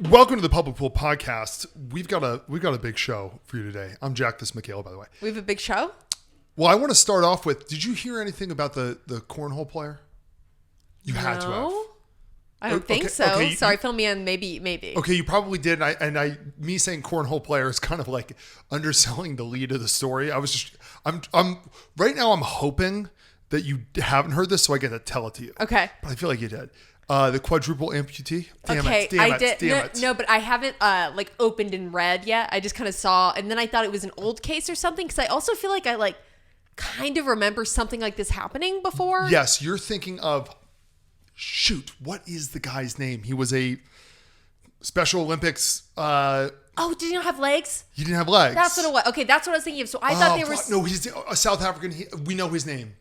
Welcome to the Public Pool Podcast. We've got a big show for you today. I'm Jack, this is Michaela, by the way. We have a big show? Well, I want to start off with, did you hear anything about the cornhole player? You had to have. I don't think so. Okay, sorry, fill me in. Maybe. Okay, you probably did. Me saying cornhole player is kind of like underselling the lead of the story. I'm right now I'm hoping that you haven't heard this, so I get to tell it to you. Okay. But I feel like you did. The quadruple amputee. Damn it. I did. No, but I haven't opened and read yet. I just kind of saw, and then I thought it was an old case or something, because I also feel like I kind of remember something like this happening before. Yes, you're thinking of, shoot, what is the guy's name? He was a Special Olympics. Oh, did he not have legs? He didn't have legs. That's what it was. Okay, that's what I was thinking of. So I thought they were. No, he's a South African. We know his name.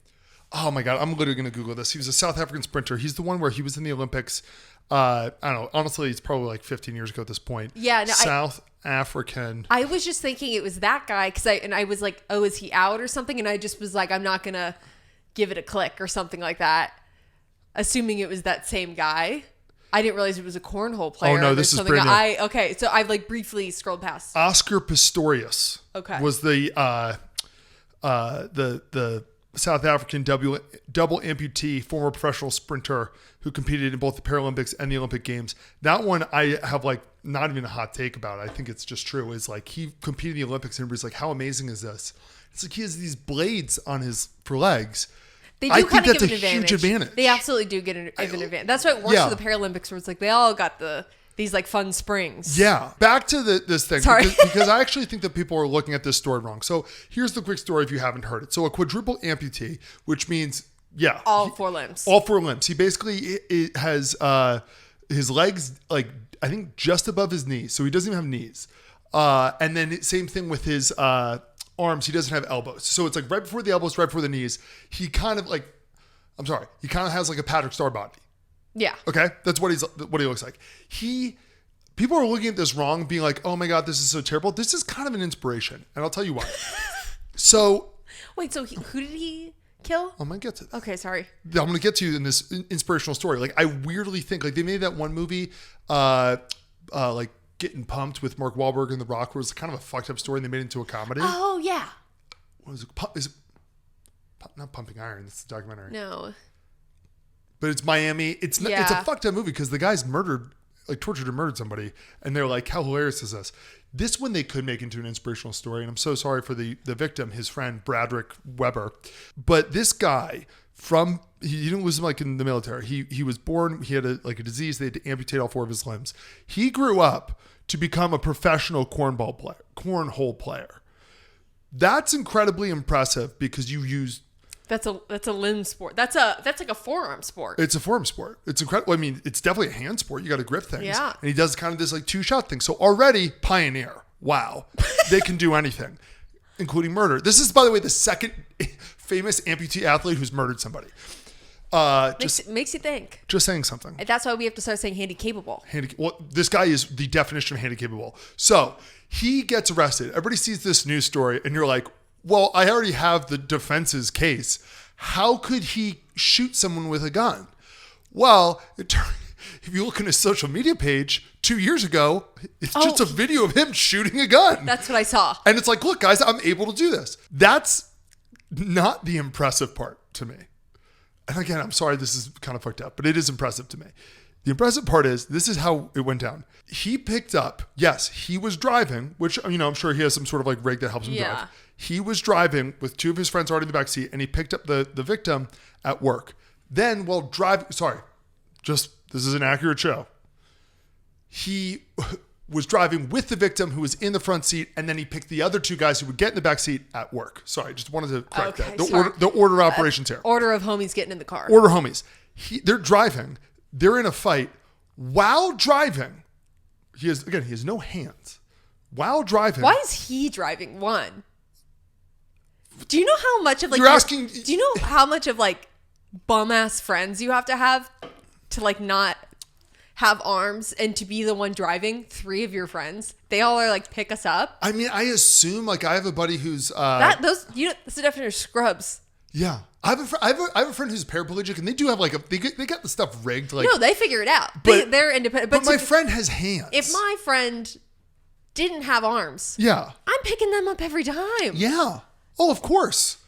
Oh my God, I'm literally going to Google this. He was a South African sprinter. He's the one where he was in the Olympics. I don't know. Honestly, it's probably like 15 years ago at this point. Yeah. No, South African. I was just thinking it was that guy because I was like, oh, is he out or something? And I just was like, I'm not going to give it a click or something like that. Assuming it was that same guy. I didn't realize it was a cornhole player. Oh no, this is brand new. Okay, so I briefly scrolled past. Oscar Pistorius. Okay. Was the South African double amputee, former professional sprinter who competed in both the Paralympics and the Olympic Games. That one I have not even a hot take about. I think it's just true. Is he competed in the Olympics and everybody's like, how amazing is this? It's like he has these blades on for legs. They do I think that's give a an huge advantage. They absolutely do get an advantage. That's why it works for the Paralympics, where it's they all got these fun springs. Yeah. Back to this thing. Sorry. Because I actually think that people are looking at this story wrong. So here's the quick story if you haven't heard it. So a quadruple amputee, which means, all four limbs. All four limbs. He basically has his legs, I think just above his knees. So he doesn't even have knees. And then same thing with his arms. He doesn't have elbows. So it's right before the elbows, right before the knees. He kind of he kind of has a Patrick Star body. Yeah. Okay. That's what he looks like. People are looking at this wrong, being like, oh my God, this is so terrible. This is kind of an inspiration. And I'll tell you why. So. Wait, so who did he kill? I'm going to get to that. Okay. Sorry. I'm going to get to you in this inspirational story. I weirdly think they made that one movie, Getting Pumped with Mark Wahlberg and The Rock, where it was kind of a fucked up story and they made it into a comedy. Oh yeah. What is it? Is it not Pumping Iron? It's the documentary. No. But it's Miami. It's a fucked up movie because the guy's tortured and murdered somebody, and they're like, how hilarious is this? This one they could make into an inspirational story, and I'm so sorry for the victim, his friend Bradrick Weber. But this guy he didn't lose him in the military. He was born, he had a disease, they had to amputate all four of his limbs. He grew up to become a professional cornhole player. That's incredibly impressive because you use. That's a limb sport. That's like a forearm sport. It's a forearm sport. It's incredible. I mean, it's definitely a hand sport. You got to grip things. Yeah. And he does kind of this two-shot thing. So already pioneer. Wow. They can do anything, including murder. This is, by the way, the second famous amputee athlete who's murdered somebody. Makes you think. Just saying something. And that's why we have to start saying handy-capable. Well, this guy is the definition of handy-capable. So he gets arrested. Everybody sees this news story and you're like, well, I already have the defense's case. How could he shoot someone with a gun? Well, if you look on his social media page 2 years ago, it's just a video of him shooting a gun. That's what I saw. And it's like, look, guys, I'm able to do this. That's not the impressive part to me. And again, I'm sorry, this is kind of fucked up, but it is impressive to me. The impressive part is, this is how it went down. He picked up, yes, he was driving, which, I'm sure he has some sort of rig that helps him drive. He was driving with two of his friends already in the backseat, and he picked up the victim at work. Then while driving, this is an accurate show. He was driving with the victim who was in the front seat, and then he picked the other two guys who would get in the back seat at work. Sorry, just wanted to correct that. The order of operations here. Order of homies getting in the car. Order homies. They're driving. They're in a fight. While driving, he has no hands. While driving. Why is he driving? One. Do you know how much of you're asking? Do you know how much of bum ass friends you have to not have arms and to be the one driving? Three of your friends, they all are pick us up. I mean, I assume I have a buddy who's that's the definition of scrubs. Yeah. I have a friend who's paraplegic, and they do have like they got the stuff rigged. Like, No, they figure it out. But- They're independent. but my friend has hands. If my friend didn't have arms, Yeah. I'm picking them up every time. Yeah. Oh, of course.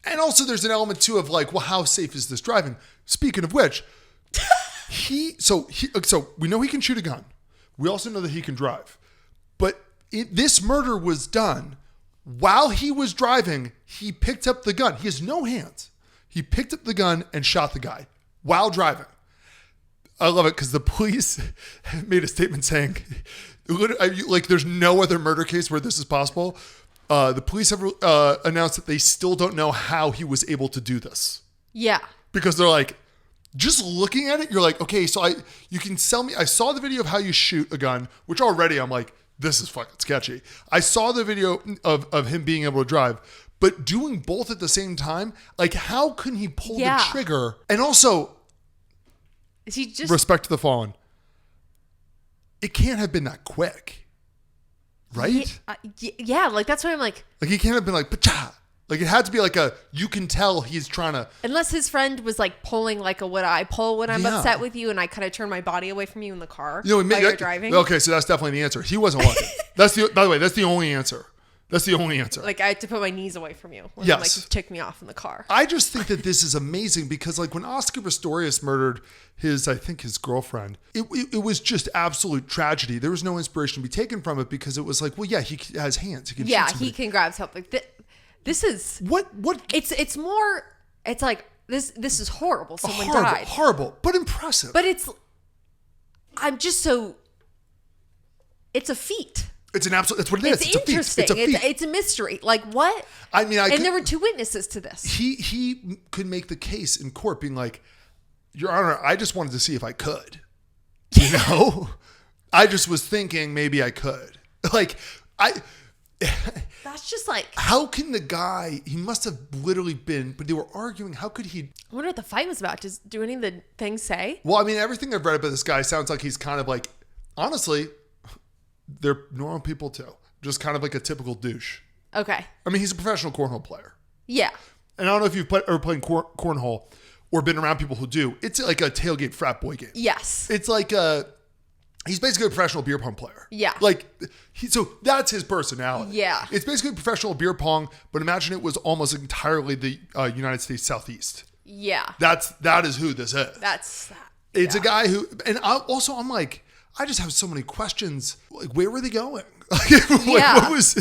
And also there's an element too of like, well, how safe is this driving? Speaking of which, so we know he can shoot a gun. We also know that he can drive. But this murder was done while he was driving. He picked up the gun. He has no hands. He picked up the gun and shot the guy while driving. I love it because the police made a statement saying, like, there's no other murder case where this is possible. The police have announced that they still don't know how he was able to do this. Yeah. Because they're like, just looking at it, you're like, okay, so you can sell me. I saw the video of how you shoot a gun, which already I'm like, this is fucking sketchy. I saw the video of him being able to drive, but doing both at the same time, like, how can he pull the trigger? And also, is he just respect to the fallen. It can't have been that quick, right? Yeah, like that's why I'm like he can't have been like, pa-cha. Like, it had to be like you can tell he's trying to. Unless his friend was like pulling like a what I pull when I'm upset with you, and I kind of turn my body away from you in the car while you're driving. Okay, so that's definitely the answer. He wasn't lucky. By the way, that's the only answer. That's the only answer. Like, I had to put my knees away from you when Yes. like you tick me off in the car. I just think that this is amazing because, like, when Oscar Pistorius murdered his girlfriend, it was just absolute tragedy. There was no inspiration to be taken from it because it was like, well, yeah, he has hands. He can shoot somebody. He can grab something. This is what it's more. It's like this is horrible. Someone died. Horrible, but impressive. But I'm just so. It's a feat. It's an absolute. That's what it is. It's interesting. It's a mystery. Like, what? I mean, there were two witnesses to this. He could make the case in court, being like, Your Honor, I just wanted to see if I could. You know, I just was thinking maybe I could. Like, That's just like. How can the guy? He must have literally been. But they were arguing. How could he? I wonder what the fight was about. Do any of the things say? Well, I mean, everything I've read about this guy sounds like he's kind of like, honestly, they're normal people too. Just kind of like a typical douche. Okay. I mean, he's a professional cornhole player. Yeah. And I don't know if you've ever played cornhole or been around people who do. It's like a tailgate frat boy game. Yes. It's like he's basically a professional beer pong player. Yeah. Like, so that's his personality. Yeah. It's basically professional beer pong, but imagine it was almost entirely the United States Southeast. Yeah. That is who this is. It's a guy who, and I'm like, I just have so many questions. Like, where were they going? What was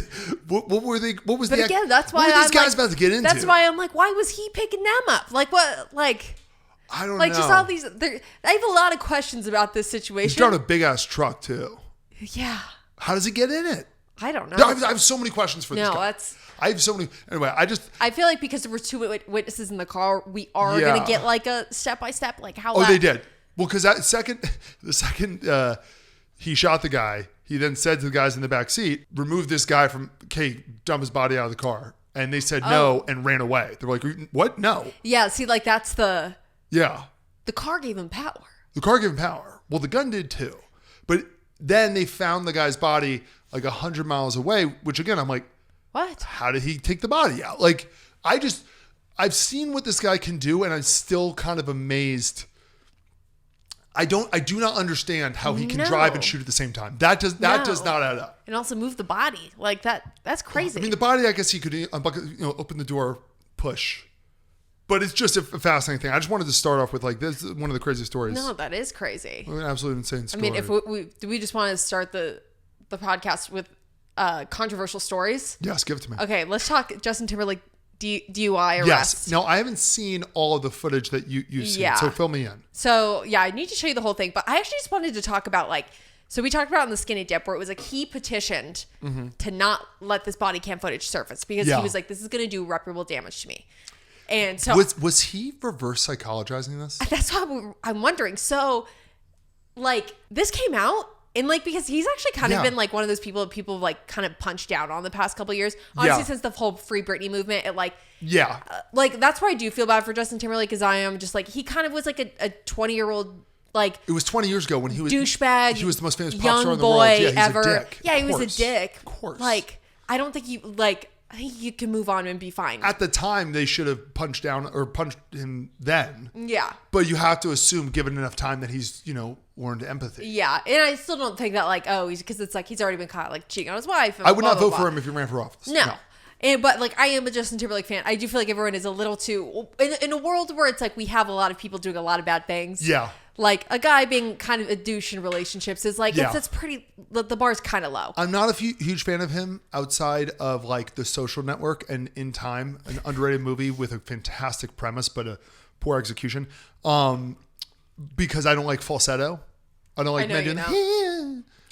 But the again, that's why what were these I'm guys like, about to get into? That's why I'm like, why was he picking them up? Like, what? Like, I don't know. Like, just all these. I have a lot of questions about this situation. He's driving a big ass truck too. Yeah. How does he get in it? I don't know. I have so many questions for this guy. I have so many. Anyway, I feel like because there were two witnesses in the car, we are going to get like a step by step, like how. Oh, they did. Well, because the second he shot the guy, he then said to the guys in the back seat, "Remove this guy from. Okay, dump his body out of the car." And they said no and ran away. They're like, "What? No." Yeah. See, like that's the. Yeah. The car gave him power. The car gave him power. Well, the gun did too. But then they found the guy's body like 100 miles away, which again, I'm like, what? How did he take the body out? Like, I've seen what this guy can do, and I'm still kind of amazed. I do not understand how he can drive and shoot at the same time. That does not add up. And also move the body like that. That's crazy. I mean, the body, I guess he could open the door, push. But it's just a fascinating thing. I just wanted to start off with like this is one of the crazy stories. No, that is crazy. An absolute insane story. I mean, if we just want to start the podcast with controversial stories? Yes, give it to me. Okay, let's talk Justin Timberlake DUI arrest. Yes. No, I haven't seen all of the footage that you've seen. Yeah. So fill me in. So yeah, I need to show you the whole thing. But I actually just wanted to talk about like, so we talked about in the Skinny Dip where it was like he petitioned to not let this body cam footage surface because he was like, this is going to do irreparable damage to me. And so was he reverse psychologizing this? That's what I'm wondering. So like this came out and like because he's actually kind of been like one of those people like kind of punched down on the past couple of years. Honestly, since the whole Free Britney movement, it like like that's why I do feel bad for Justin Timberlake because I am just like he kind of was like a 20-year-old like it was 20 years ago when he was douchebag. He was the most famous pop young star in the boy world. Yeah, ever. A dick. Yeah, he was a dick. Of course. Like I don't think he like I think you can move on and be fine. At the time, they should have punched him then. Yeah. But you have to assume, given enough time, that he's, learned empathy. Yeah. And I still don't think that, like, because it's like he's already been caught, like, cheating on his wife. And I would blah, not blah, vote blah. for him if he ran for office. No. But, like, I am a Justin Timberlake fan. I do feel like everyone is a little too... In a world where it's like we have a lot of people doing a lot of bad things. Yeah. Like, a guy being kind of a douche in relationships is like, Yeah. it's pretty... The bar's kind of low. I'm not a huge fan of him outside of, like, The Social Network and In Time, an underrated movie with a fantastic premise but a poor execution. Because I don't like falsetto. I don't like men doing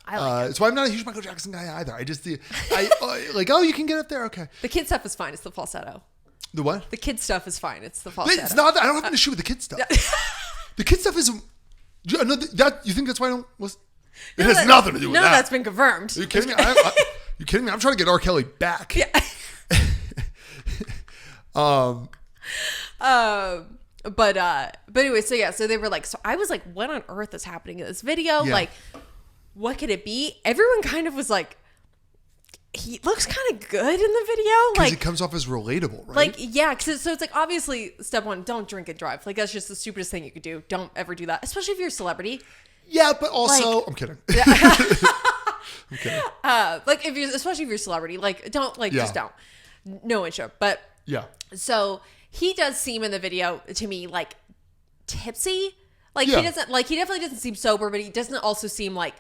I like it. So I'm not a huge Michael Jackson guy either. I just... you can get up there? Okay. The kid stuff is fine. It's the falsetto. The what? The kid stuff is fine. It's the falsetto. It's not that. I don't have an issue with the kid stuff. The kid stuff isn't... You think that's why I don't listen? It has nothing to do with that. None of that's been confirmed. Are you kidding me? You kidding me? I'm trying to get R. Kelly back. Yeah. But anyway, so they were like, so I was like, what on earth is happening in this video? Yeah. Like, what could it be? Everyone kind of was like, he looks kind of good in the video. Because Like, it comes off as relatable, right? like, yeah. So it's like, obviously, step one, don't drink and drive. Like, that's just the stupidest thing you could do. Don't ever do that, especially if you're a celebrity. Yeah, but also... Like- I'm kidding. I'm kidding. Especially if you're a celebrity, like, don't, like, Yeah. just don't. No one should. But Yeah. so he does seem in the video to me like tipsy. Like Yeah. he definitely doesn't seem sober, but he doesn't also seem like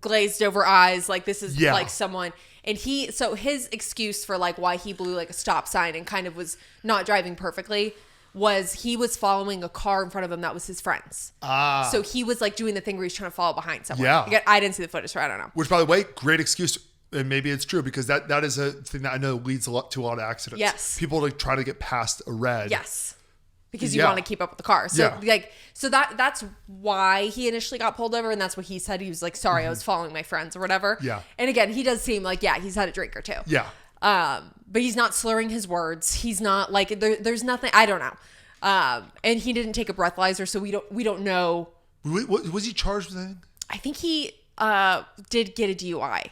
glazed over eyes. Like this is like someone, and so his excuse for like why he blew like a stop sign and kind of was not driving perfectly was he was following a car in front of him that was his friend's. So he was like doing the thing where he's trying to follow behind someone. Yeah. Again, I didn't see the footage, so I don't know. Which, by the way, great excuse. And maybe it's true because that is a thing that I know leads to a lot of accidents. Yes. People like try to get past a red. Yes. Because you want to keep up with the car. So that's why he initially got pulled over, and that's what he said. He was like, sorry, I was following my friends or whatever. Yeah. And again, he does seem like, he's had a drink or two. Yeah. But he's not slurring his words. He's not like there's nothing, I don't know. And he didn't take a breathalyzer, so we don't know. Was he charged with anything? I think he did get a DUI.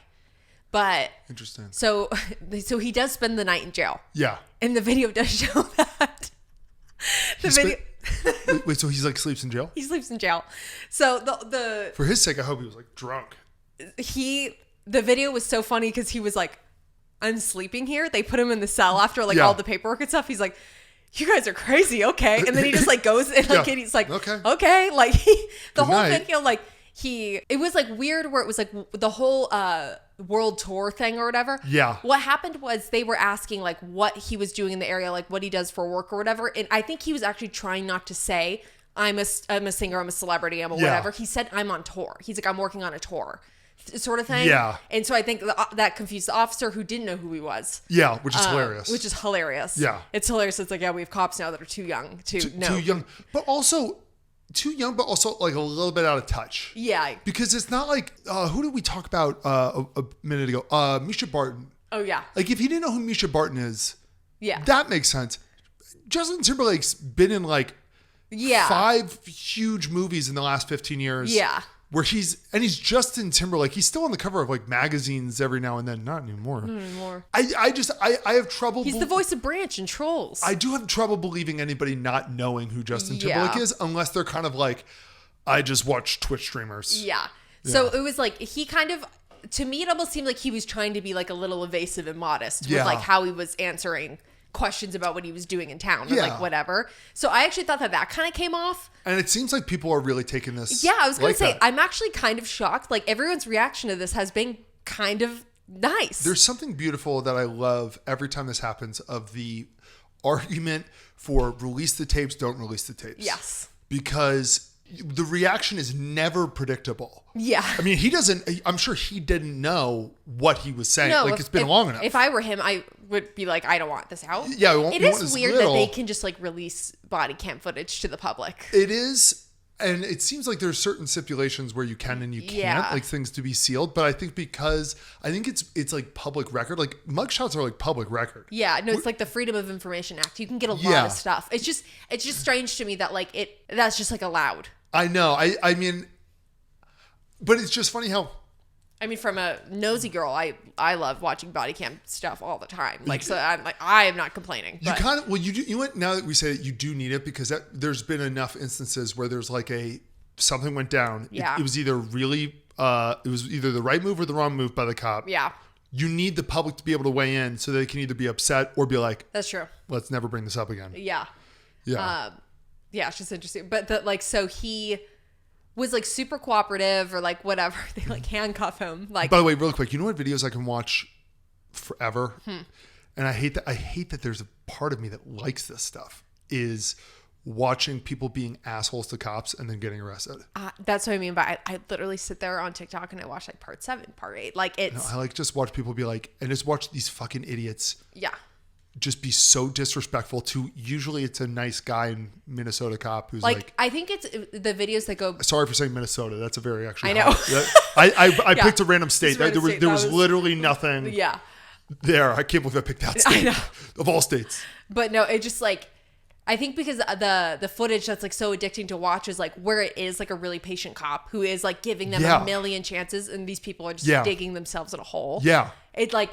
But Interesting. So he does spend the night in jail. Yeah. And the video does show that. Wait, so he's like sleeps in jail? He sleeps in jail. So the For his sake, I hope he was like drunk. the video was so funny because he was like, I'm sleeping here. They put him in the cell after like all the paperwork and stuff. He's like, you guys are crazy. Okay. And then he just like goes and like, and he's like, okay. Like the whole video, like it was like weird where it was like the whole, world tour thing or whatever. Yeah. What happened was they were asking like what he was doing in the area, like what he does for work or whatever. And I think he was actually trying not to say, I'm a singer, I'm a celebrity, I'm a whatever. He said, I'm on tour. He's like, I'm working on a tour sort of thing. Yeah. And so I think that confused the officer who didn't know who he was. Yeah, which is hilarious. Which is hilarious. Yeah. It's hilarious. It's like, we have cops now that are too young to know. Too young. But also like a little bit out of touch. Yeah. Because it's not like, who did we talk about a minute ago? Misha Barton. Oh, yeah. Like if he didn't know who Misha Barton is, yeah, that makes sense. Justin Timberlake's been in like 5 huge movies in the last 15 years. Yeah. Where he's Justin Timberlake. He's still on the cover of like magazines every now and then. Not anymore. Not anymore. I have trouble. He's the voice of Branch and Trolls. I do have trouble believing anybody not knowing who Justin Timberlake is, unless they're kind of like, I just watch Twitch streamers. Yeah. So it was like he kind of, to me, it almost seemed like he was trying to be like a little evasive and modest with like how he was answering questions about what he was doing in town or like whatever. So I actually thought that kind of came off. And it seems like people are really taking this. Yeah, I was going to say, that. I'm actually kind of shocked. Like everyone's reaction to this has been kind of nice. There's something beautiful that I love every time this happens of the argument for release the tapes, don't release the tapes. Yes. Because the reaction is never predictable. Yeah. I mean, I'm sure he didn't know what he was saying. No, it's been long enough. If I were him, I would be like, I don't want this out. Yeah. It is weird that they can just like release body cam footage to the public. It is. And it seems like there's certain stipulations where you can and you can't, like things to be sealed. But I think it's like public record, like mugshots are like public record. Yeah, no, it's like the Freedom of Information Act. You can get a lot of stuff. It's just strange to me that like that's just like allowed. I know. I mean, but it's just funny how I mean, from a nosy girl, I love watching body cam stuff all the time. Like, so I am not complaining. You But kind of, well, you went, now that we say it, you do need it because there's been enough instances where there's like something went down. Yeah. It was either it was either the right move or the wrong move by the cop. yeah, You need the public to be able to weigh in so they can either be upset or be like, that's true. let's never bring this up again. Yeah. Yeah. Yeah, it's just interesting. But so he was like super cooperative or like whatever. They like handcuff him. Like, By the way, really quick, you know what videos I can watch forever? And I hate that there's a part of me that likes this stuff, is watching people being assholes to cops and then getting arrested. that's what I mean by I literally sit there on TikTok and I watch like part 7, part 8. Like it's I like just watch people be like, and just watch these fucking idiots yeah. just be so disrespectful to, usually it's a nice guy in Minnesota cop who's like I think it's the videos that go. sorry for saying Minnesota. That's a very actually. I know. I Yeah. picked a random state. Just random There state. was That was- literally nothing Yeah. there. I can't believe I picked that state know. of all states. But no, it just like, I think because the footage that's like so addicting to watch is like where it is like a really patient cop who is like giving them Yeah. a million chances, and these people are just Yeah. digging themselves in a hole. Yeah. It like,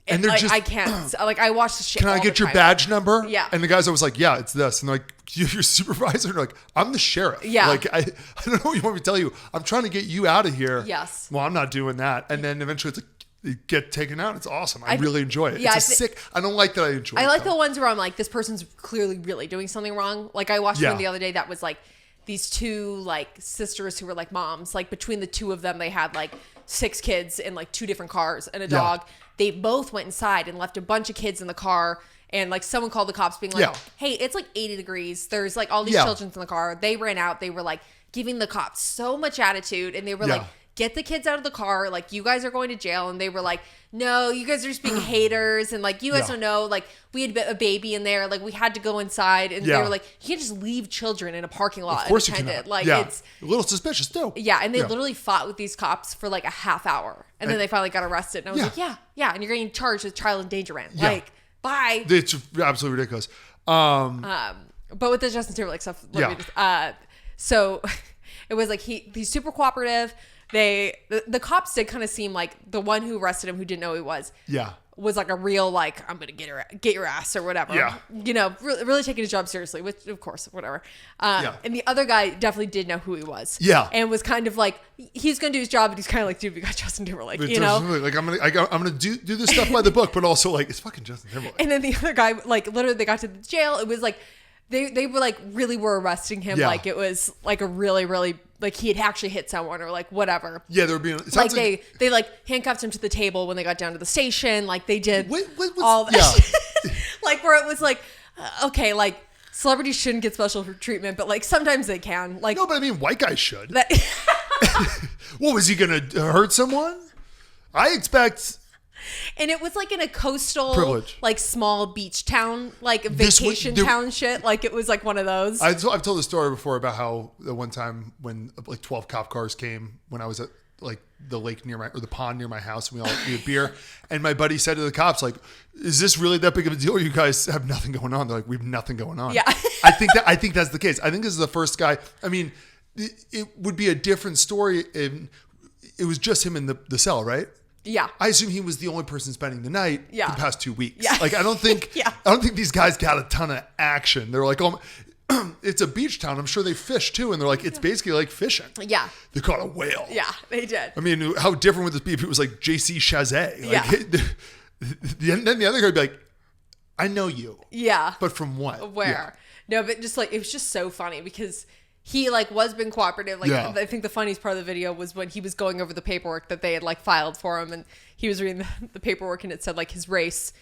And they're like, just- I can't like I watch the shit. Can I all get the your time. badge number? Yeah. And the guy's always like, yeah, it's this. And they're like, you're your supervisor? And they're like, I'm the sheriff. Yeah. Like, I don't know what you want me to tell you. I'm trying to get you out of here. Yes. Well, I'm not doing that. And then eventually it's like, you get taken out. It's awesome. I really enjoy it. yeah, It's sick. I don't like that I enjoy it. I like though. the ones where I'm like, this person's clearly really doing something wrong. Like I watched Yeah. one the other day that was like these two like sisters who were like moms. Like between the two of them, they had like 6 kids in like 2 different cars and a Yeah. dog. They both went inside and left a bunch of kids in the car. And like someone called the cops being like, Yeah. hey, it's like 80 degrees. There's like all these Yeah. children in the car. They ran out. They were like giving the cops so much attitude. And they were Yeah. like, get the kids out of the car. Like you guys are going to jail. And they were like, no, you guys are just being haters. And like, you guys Yeah. don't know, like we had a baby in there. Like we had to go inside. And Yeah. they were like, you can't just leave children in a parking lot. Of course you unattended. cannot. Like yeah. it's, a little suspicious too. yeah. And they Yeah. literally fought with these cops for like a half hour. And then they finally got arrested. And I was Yeah. like, yeah. And you're getting charged with child endangerment. Yeah. Like, bye. It's absolutely ridiculous. But with the Justin Timberlake stuff, Yeah. so it was like he's super cooperative. The cops did kind of seem like the one who arrested him, who didn't know who he Yeah. was like a real like, I'm gonna get your ass or whatever. Yeah. You know, really taking his job seriously, which of course, whatever. Yeah. And the other guy definitely did know who he was. Yeah. And was kind of like, he's gonna do his job, but he's kind of like, dude, we got Justin Timberlake, you know. Like I'm gonna do this stuff by the book, but also like it's fucking Justin Timberlake. And then the other guy, like literally, they got to the jail. It was like they were like really were arresting him, Yeah. like it was like a really like he had actually hit someone or like whatever. Yeah, they were being. It Like sounds they like handcuffed him to the table when they got down to the station. Like they did What all that. yeah. Shit. Like where it was like, okay, like celebrities shouldn't get special treatment, but like sometimes they can. Like No, but I mean, white guys should. that. What was he gonna hurt someone? I expect. And it was like in a coastal, Privilege. like small beach town, like a This was- vacation there- town shit. Like it was like one of those. I've told the story before about how the one time when like 12 cop cars came when I was at like the lake or the pond near my house, and we had beer, and my buddy said to the cops like, "Is this really that big of a deal? You guys have nothing going on." They're like, "We have nothing going on." Yeah. I think that's the case. I think this is the first guy. I mean, it would be a different story if it was just him in the cell, right? Yeah. I assume he was the only person spending the night Yeah. for the past 2 weeks. Yeah. Like I don't think Yeah. I don't think these guys got a ton of action. They're like, oh, it's a beach town. I'm sure they fish too, and they're like, it's basically like fishing. Yeah. They caught a whale. Yeah, they did. I mean, how different would this be if it was like J.C. Chazet? Like, Yeah. then the other guy would be like, I know you, Yeah. but from what? Where? No, but just like, it was just so funny because he like was being cooperative. Like Yeah. I think the funniest part of the video was when he was going over the paperwork that they had like filed for him, and he was reading the paperwork and it said like his race,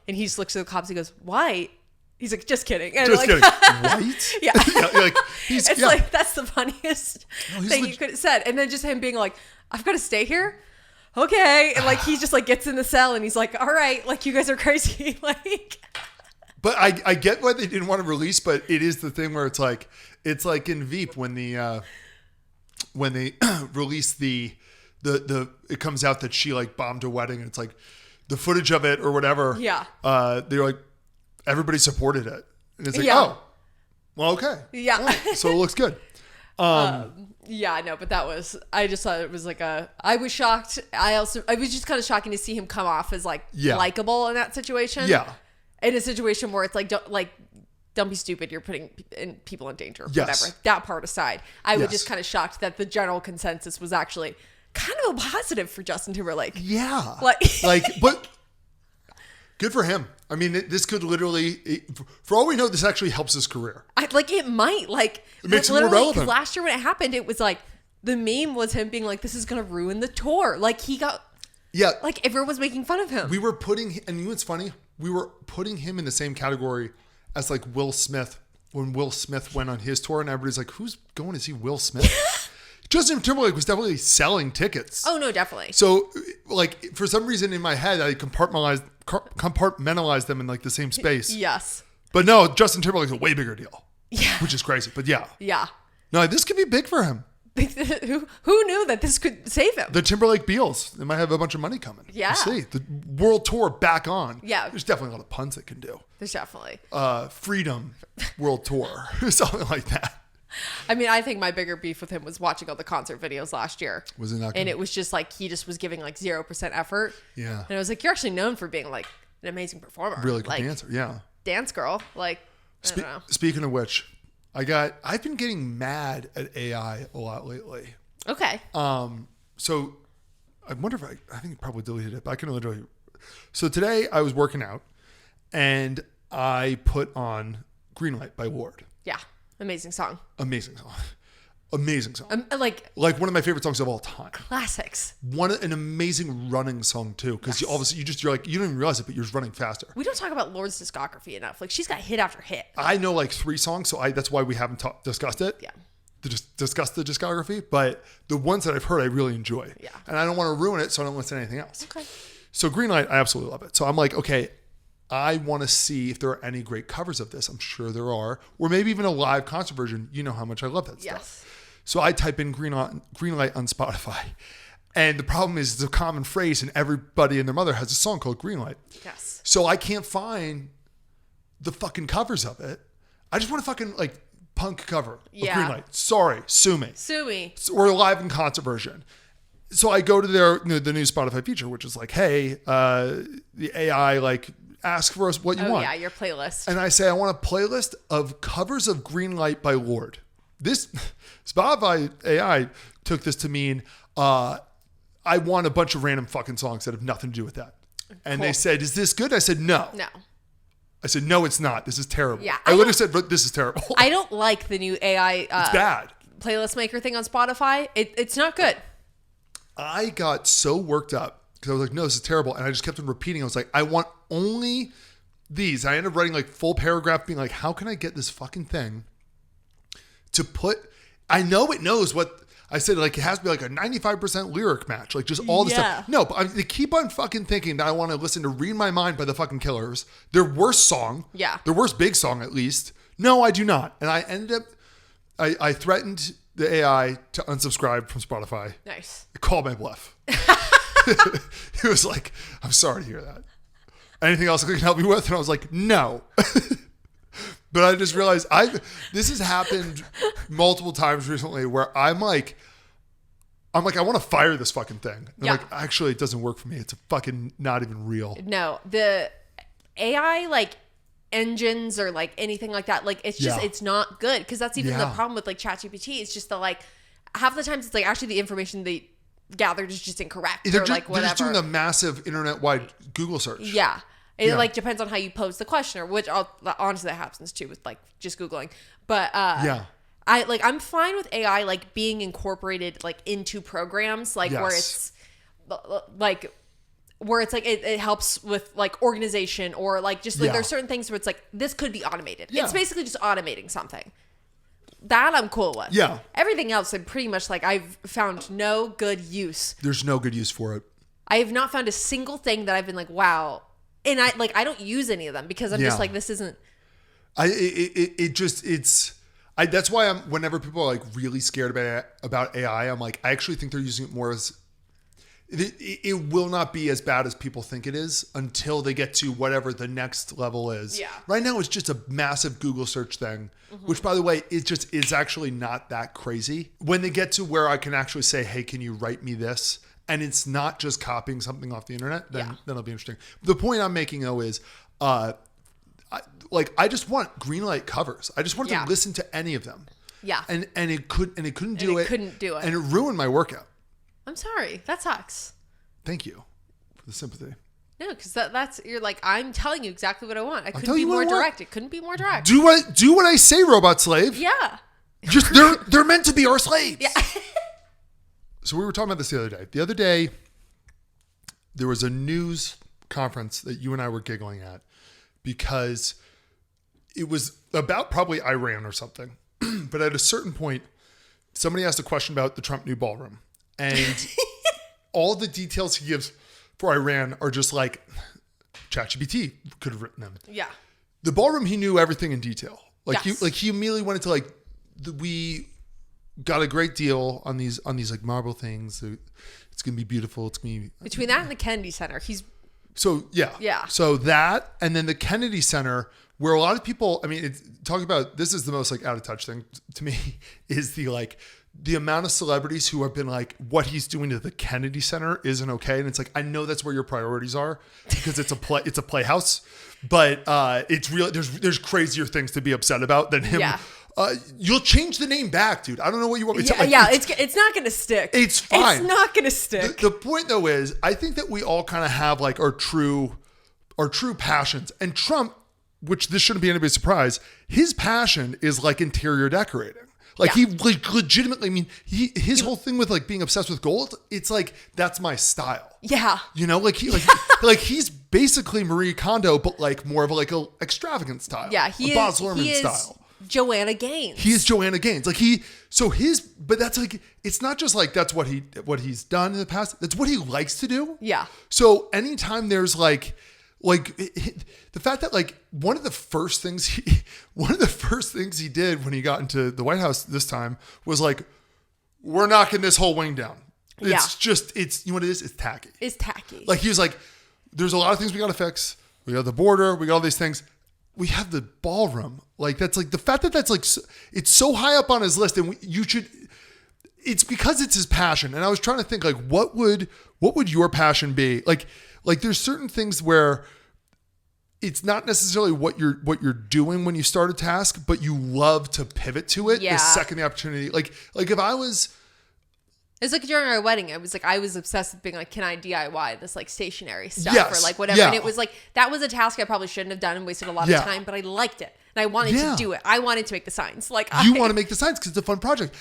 and he just looks at the cops. He goes, "White." He's like, "Just kidding." And Just like, kidding. White? Yeah. Yeah, like, he's, It's yeah. like that's the funniest he's thing you could have said. And then just him being like, "I've got to stay here." Okay. And like he just like gets in the cell and he's like, "All right, like you guys are crazy." Like But I get why they didn't want to release, but it is the thing where it's like in Veep when they release the it comes out that she like bombed a wedding, and it's like the footage of it or whatever. Yeah. They're like, everybody supported it, and it's like, Yeah. oh, well, okay, Yeah. so it looks good. Yeah, no, but I just thought it was like I was shocked. I was just kind of shocking to see him come off as like likable in that situation. Yeah. In a situation where it's like, don't be stupid. You're putting people in danger. Yes. Whatever. That part aside, I was just kind of shocked that the general consensus was actually kind of a positive for Justin Timberlake. Yeah. Like, but good for him. I mean, this could literally, for all we know, this actually helps his career. It might. It makes it more relevant. Last year when it happened, it was like, the meme was him being like, this is going to ruin the tour. Like, he got, like, everyone was making fun of him. We were putting, and you know what's funny? We were putting him in the same category as like Will Smith when Will Smith went on his tour, and everybody's like, who's going to see Will Smith? Justin Timberlake was definitely selling tickets. Oh, no, definitely. So, like, for some reason in my head, I compartmentalized them in like the same space. Yes. But no, Justin Timberlake's a way bigger deal. Yeah. Which is crazy. But yeah. Yeah. No, this could be big for him. Who knew that this could save him? The Timberlake Beals. They might have a bunch of money coming. Yeah. We'll see. The world tour back on. Yeah. There's definitely a lot of puns it can do. There's definitely. Freedom World Tour. Something like that. I mean, I think my bigger beef with him was watching all the concert videos last year. Was it not good? And it was just like, he just was giving like 0% effort. Yeah. And I was like, you're actually known for being like an amazing performer. Really good like, dancer. Yeah. Dance girl. Like, I don't know. Speaking of which, I've been getting mad at AI a lot lately. Okay. So I wonder if I think I probably deleted it, but I can literally. So today I was working out and I put on Greenlight by Lorde. Yeah. Amazing song. Amazing song. Amazing song. Like one of my favorite songs of all time. Classics. An amazing running song too, because obviously you're like, you don't even realize it, but you're just running faster. We don't talk about Lorde's discography enough. Like, she's got hit after hit. I know like 3 songs, so that's why we haven't discussed it. Yeah. To just discuss the discography, but the ones that I've heard I really enjoy. Yeah. And I don't want to ruin it, so I don't listen to anything else. Okay. So Greenlight, I absolutely love it. So I'm like, okay, I want to see if there are any great covers of this. I'm sure there are. Or maybe even a live concert version. You know how much I love that stuff. So I type in Greenlight on Spotify. And the problem is it's a common phrase and everybody and their mother has a song called Greenlight. Yes. So I can't find the fucking covers of it. I just want to fucking like punk cover of Greenlight. Sorry, sue me. Sue me. Or a live in concert version. So I go to the new Spotify feature, which is like, hey, the AI like ask for us what you want. Yeah, your playlist. And I say I want a playlist of covers of Greenlight by Lorde. This Spotify AI took this to mean I want a bunch of random fucking songs that have nothing to do with that. And they said, is this good? I said, no. No. I said, no, it's not. This is terrible. Yeah, I literally said, but this is terrible. I don't like the new AI it's bad. Playlist maker thing on Spotify. It's not good. I got so worked up because I was like, no, this is terrible. And I just kept on repeating. I was like, I want only these. I ended up writing like full paragraph being like, how can I get this fucking thing to put, I know it knows what I said, like it has to be like a 95% lyric match, like just all this stuff. No, but they keep on fucking thinking that I want to listen to Read My Mind by the fucking Killers, their worst song. Yeah. Their worst big song at least. No, I do not. And I ended up, I threatened the AI to unsubscribe from Spotify. Nice. It called my bluff. It was like, I'm sorry to hear that. Anything else I can help you with? And I was like, no. But I just realized this has happened multiple times recently where I'm like, I want to fire this fucking thing. And I'm like, actually, it doesn't work for me. It's fucking not even real. No, the AI like engines or like anything like that, like it's just it's not good, because that's even the problem with like ChatGPT. It's just the like half the times it's like actually the information they gathered is just incorrect. They're or like whatever. They're just doing a massive internet-wide Google search. Yeah. It like depends on how you pose the question, or which honestly that happens too with like just Googling. But I'm fine with AI like being incorporated like into programs like where it's like it helps with like organization, or like just like there's certain things where it's like this could be automated. It's basically just automating something. That I'm cool with. Yeah. Everything else I'm pretty much like I've found no good use. There's no good use for it. I have not found a single thing that I've been like, wow. And I don't use any of them because I'm just like, this isn't. That's why whenever people are like really scared about AI, I'm like, I actually think they're using it more as, it will not be as bad as people think it is until they get to whatever the next level is. Yeah. Right now it's just a massive Google search thing, which by the way, is actually not that crazy. When they get to where I can actually say, hey, can you write me this? And it's not just copying something off the internet, then it'll be interesting. The point I'm making though is, I just want green light covers. I just want to listen to any of them. Yeah. And it couldn't do it. Couldn't do it. And it ruined my workout. I'm sorry. That sucks. Thank you for the sympathy. No, because that's you're like, I'm telling you exactly what I want. I couldn't telling be you what more I want. direct. It couldn't be more direct. Do what I say, robot slave. Yeah. Just they're meant to be our slaves. Yeah. So we were talking about this the other day. The other day, there was a news conference that you and I were giggling at because it was about probably Iran or something. But at a certain point, somebody asked a question about the Trump new ballroom. And all the details he gives for Iran are just like ChatGPT could have written them. Yeah. The ballroom, he knew everything in detail. Yes. He immediately went into we got a great deal on these like marble things. It's gonna be beautiful. It's gonna be Between that and the Kennedy Center, so yeah. So that, and then the Kennedy Center, where a lot of people, I mean, talk about this is the most like out of touch thing to me is the amount of celebrities who have been like, what he's doing to the Kennedy Center isn't okay. And it's like, I know that's where your priorities are because it's a playhouse, but it's real. There's crazier things to be upset about than him. Yeah. You'll change the name back, dude. I don't know what you want me to tell. It's not going to stick. It's fine. It's not going to stick. The point though is, I think that we all kind of have like our true passions, and Trump, which this shouldn't be anybody's surprise, his passion is like interior decorating. Like he legitimately, I mean, his whole thing with like being obsessed with gold, it's like, that's my style. Yeah. You know, like he's basically Marie Kondo, but like more of a extravagant style. Yeah. He is Baz Luhrmann style. Joanna Gaines. He is Joanna Gaines. But that's like, it's not just like, that's what he's done in the past. That's what he likes to do. Yeah. So anytime there's the fact that like one of the first things he did when he got into the White House this time was like, we're knocking this whole wing down. It's you know what it is? It's tacky. It's tacky. Like he was like, there's a lot of things we got to fix. We got the border. We got all these things. We have the ballroom. Like that's like the fact that that's like, it's so high up on his list, and it's because it's his passion. And I was trying to think like, what would your passion be? Like there's certain things where it's not necessarily what you're doing when you start a task, but you love to pivot to it the second the opportunity. Like if I was, it's like during our wedding, I was obsessed with being like, can I DIY this like stationary stuff or like whatever? Yeah. And it was like, that was a task I probably shouldn't have done and wasted a lot of time, but I liked it. And I wanted to do it. I wanted to make the signs. Like you want to make the signs because it's a fun project.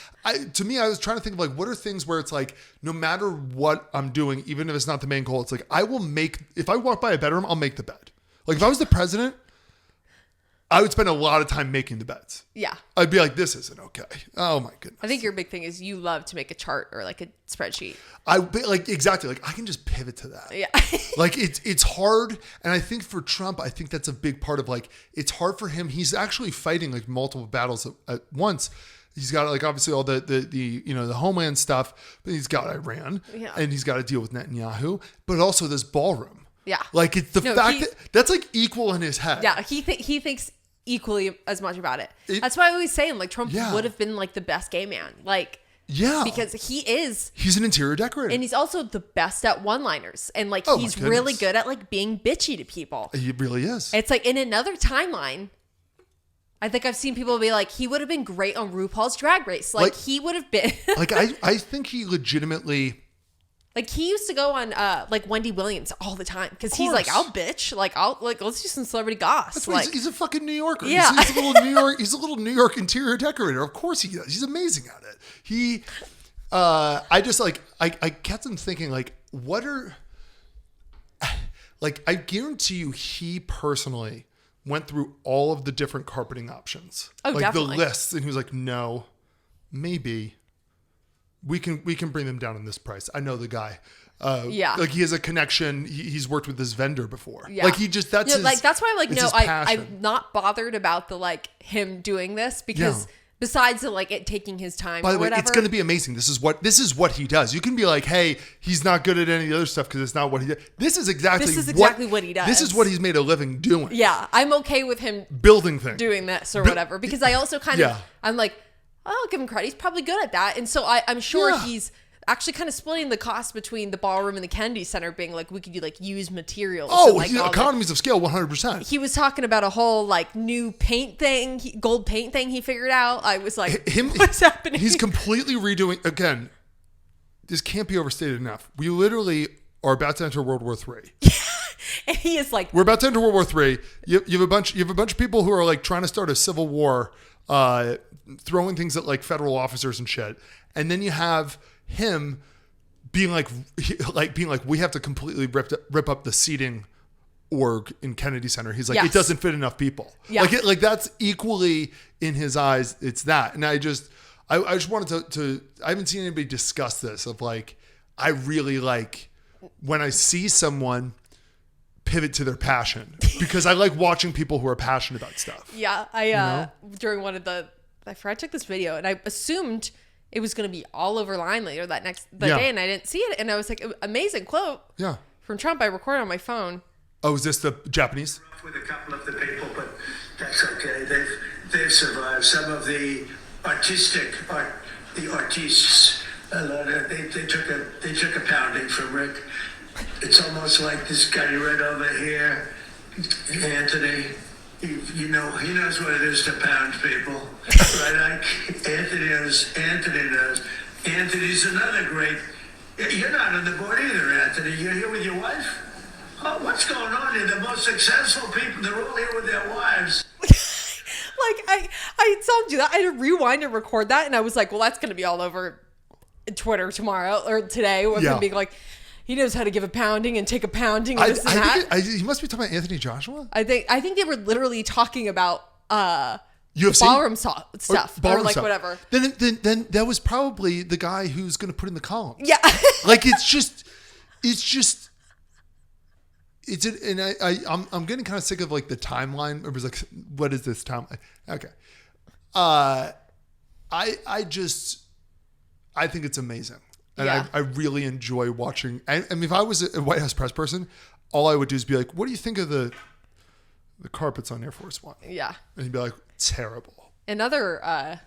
To me, I was trying to think of like, what are things where it's like, no matter what I'm doing, even if it's not the main goal, it's like, if I walk by a bedroom, I'll make the bed. Like if I was the president, I would spend a lot of time making the beds. Yeah. I'd be like, this isn't okay. Oh my goodness. I think your big thing is you love to make a chart or like a spreadsheet. Exactly. Like I can just pivot to that. Yeah. Like it's hard. And I think for Trump, I think that's a big part of like, it's hard for him. He's actually fighting like multiple battles at once. He's got like obviously all the homeland stuff, but he's got Iran and he's got to deal with Netanyahu, but also this ballroom. Yeah. Like it's fact that that's like equal in his head. Yeah. He thinks equally as much about it. That's why I always say him like Trump would have been like the best gay man. Like, because he's an interior decorator. And he's also the best at one-liners. And like, he's really good at like being bitchy to people. He really is. It's like in another timeline, I think I've seen people be like, he would have been great on RuPaul's Drag Race. Like he would have been. Like I think he legitimately. Like he used to go on like Wendy Williams all the time because he's like, I'll bitch, let's do some celebrity goss. That's like he's a fucking New Yorker. Yeah, he's a little New York. He's a little New York interior decorator. Of course he does. He's amazing at it. I just like I kept him thinking like, what are like I guarantee you he personally went through all of the different carpeting options. Oh, like definitely. The lists, and he was like, no, maybe. We can bring them down in this price. I know the guy. Like he has a connection. He's worked with this vendor before. Yeah. Like he just that's like that's why I'm like I'm not bothered about the like him doing this because Besides like it taking his time. By the or way, whatever. it's going to be amazing. This is what he does. You can be like, hey, he's not good at any of the other stuff because it's not what he does. This is exactly what he does. This is what he's made a living doing. Yeah, I'm okay with him building things, doing this or whatever, because I also kind of I'm like, I'll give him credit. He's probably good at that, and so I'm sure he's actually kind of splitting the cost between the ballroom and the Kennedy Center, being like, we could do like used materials. Oh, economies of scale, 100%. He was talking about a whole like new paint thing, gold paint thing he figured out. I was like, what's happening? He's completely redoing, again, this can't be overstated enough. We literally are about to enter World War III. And he is like, we're about to enter World War III. You have a bunch of people who are like trying to start a civil war, throwing things at like federal officers and shit. And then you have him being like we have to completely rip up the seating org in Kennedy Center. He's like, it doesn't fit enough people. Yeah. Like that's equally in his eyes. It's that. And I just wanted to I haven't seen anybody discuss this of like, I really like when I see someone pivot to their passion, because I like watching people who are passionate about stuff. Yeah. During one of I took this video and I assumed it was going to be all over line later that day, and I didn't see it, and I was like, amazing quote from Trump. I recorded on my phone. Oh, is this the Japanese? With a couple of the people, but that's okay. They've survived. Some of the artists, they took a pounding from Rick. It's almost like this guy right over here, Anthony. He knows what it is to pound people, right? Anthony knows. Anthony's another great. You're not on the board either, Anthony. You're here with your wife. Oh, what's going on here? The most successful people, they're all here with their wives. Like I told you that I had to rewind and record that, and I was like, well, that's going to be all over Twitter tomorrow or today with him being like, he knows how to give a pounding and take a pounding and this and that. He must be talking about Anthony Joshua. I think they were literally talking about UFC? Ballroom stuff or like stuff. Whatever. Then that was probably the guy who's going to put in the column. Yeah. Like I'm getting kind of sick of like the timeline. It was like, what is this timeline? Okay. I think it's amazing. And I really enjoy watching. I mean, if I was a White House press person, all I would do is be like, what do you think of the carpets on Air Force One? Yeah. And he'd be like, terrible. In other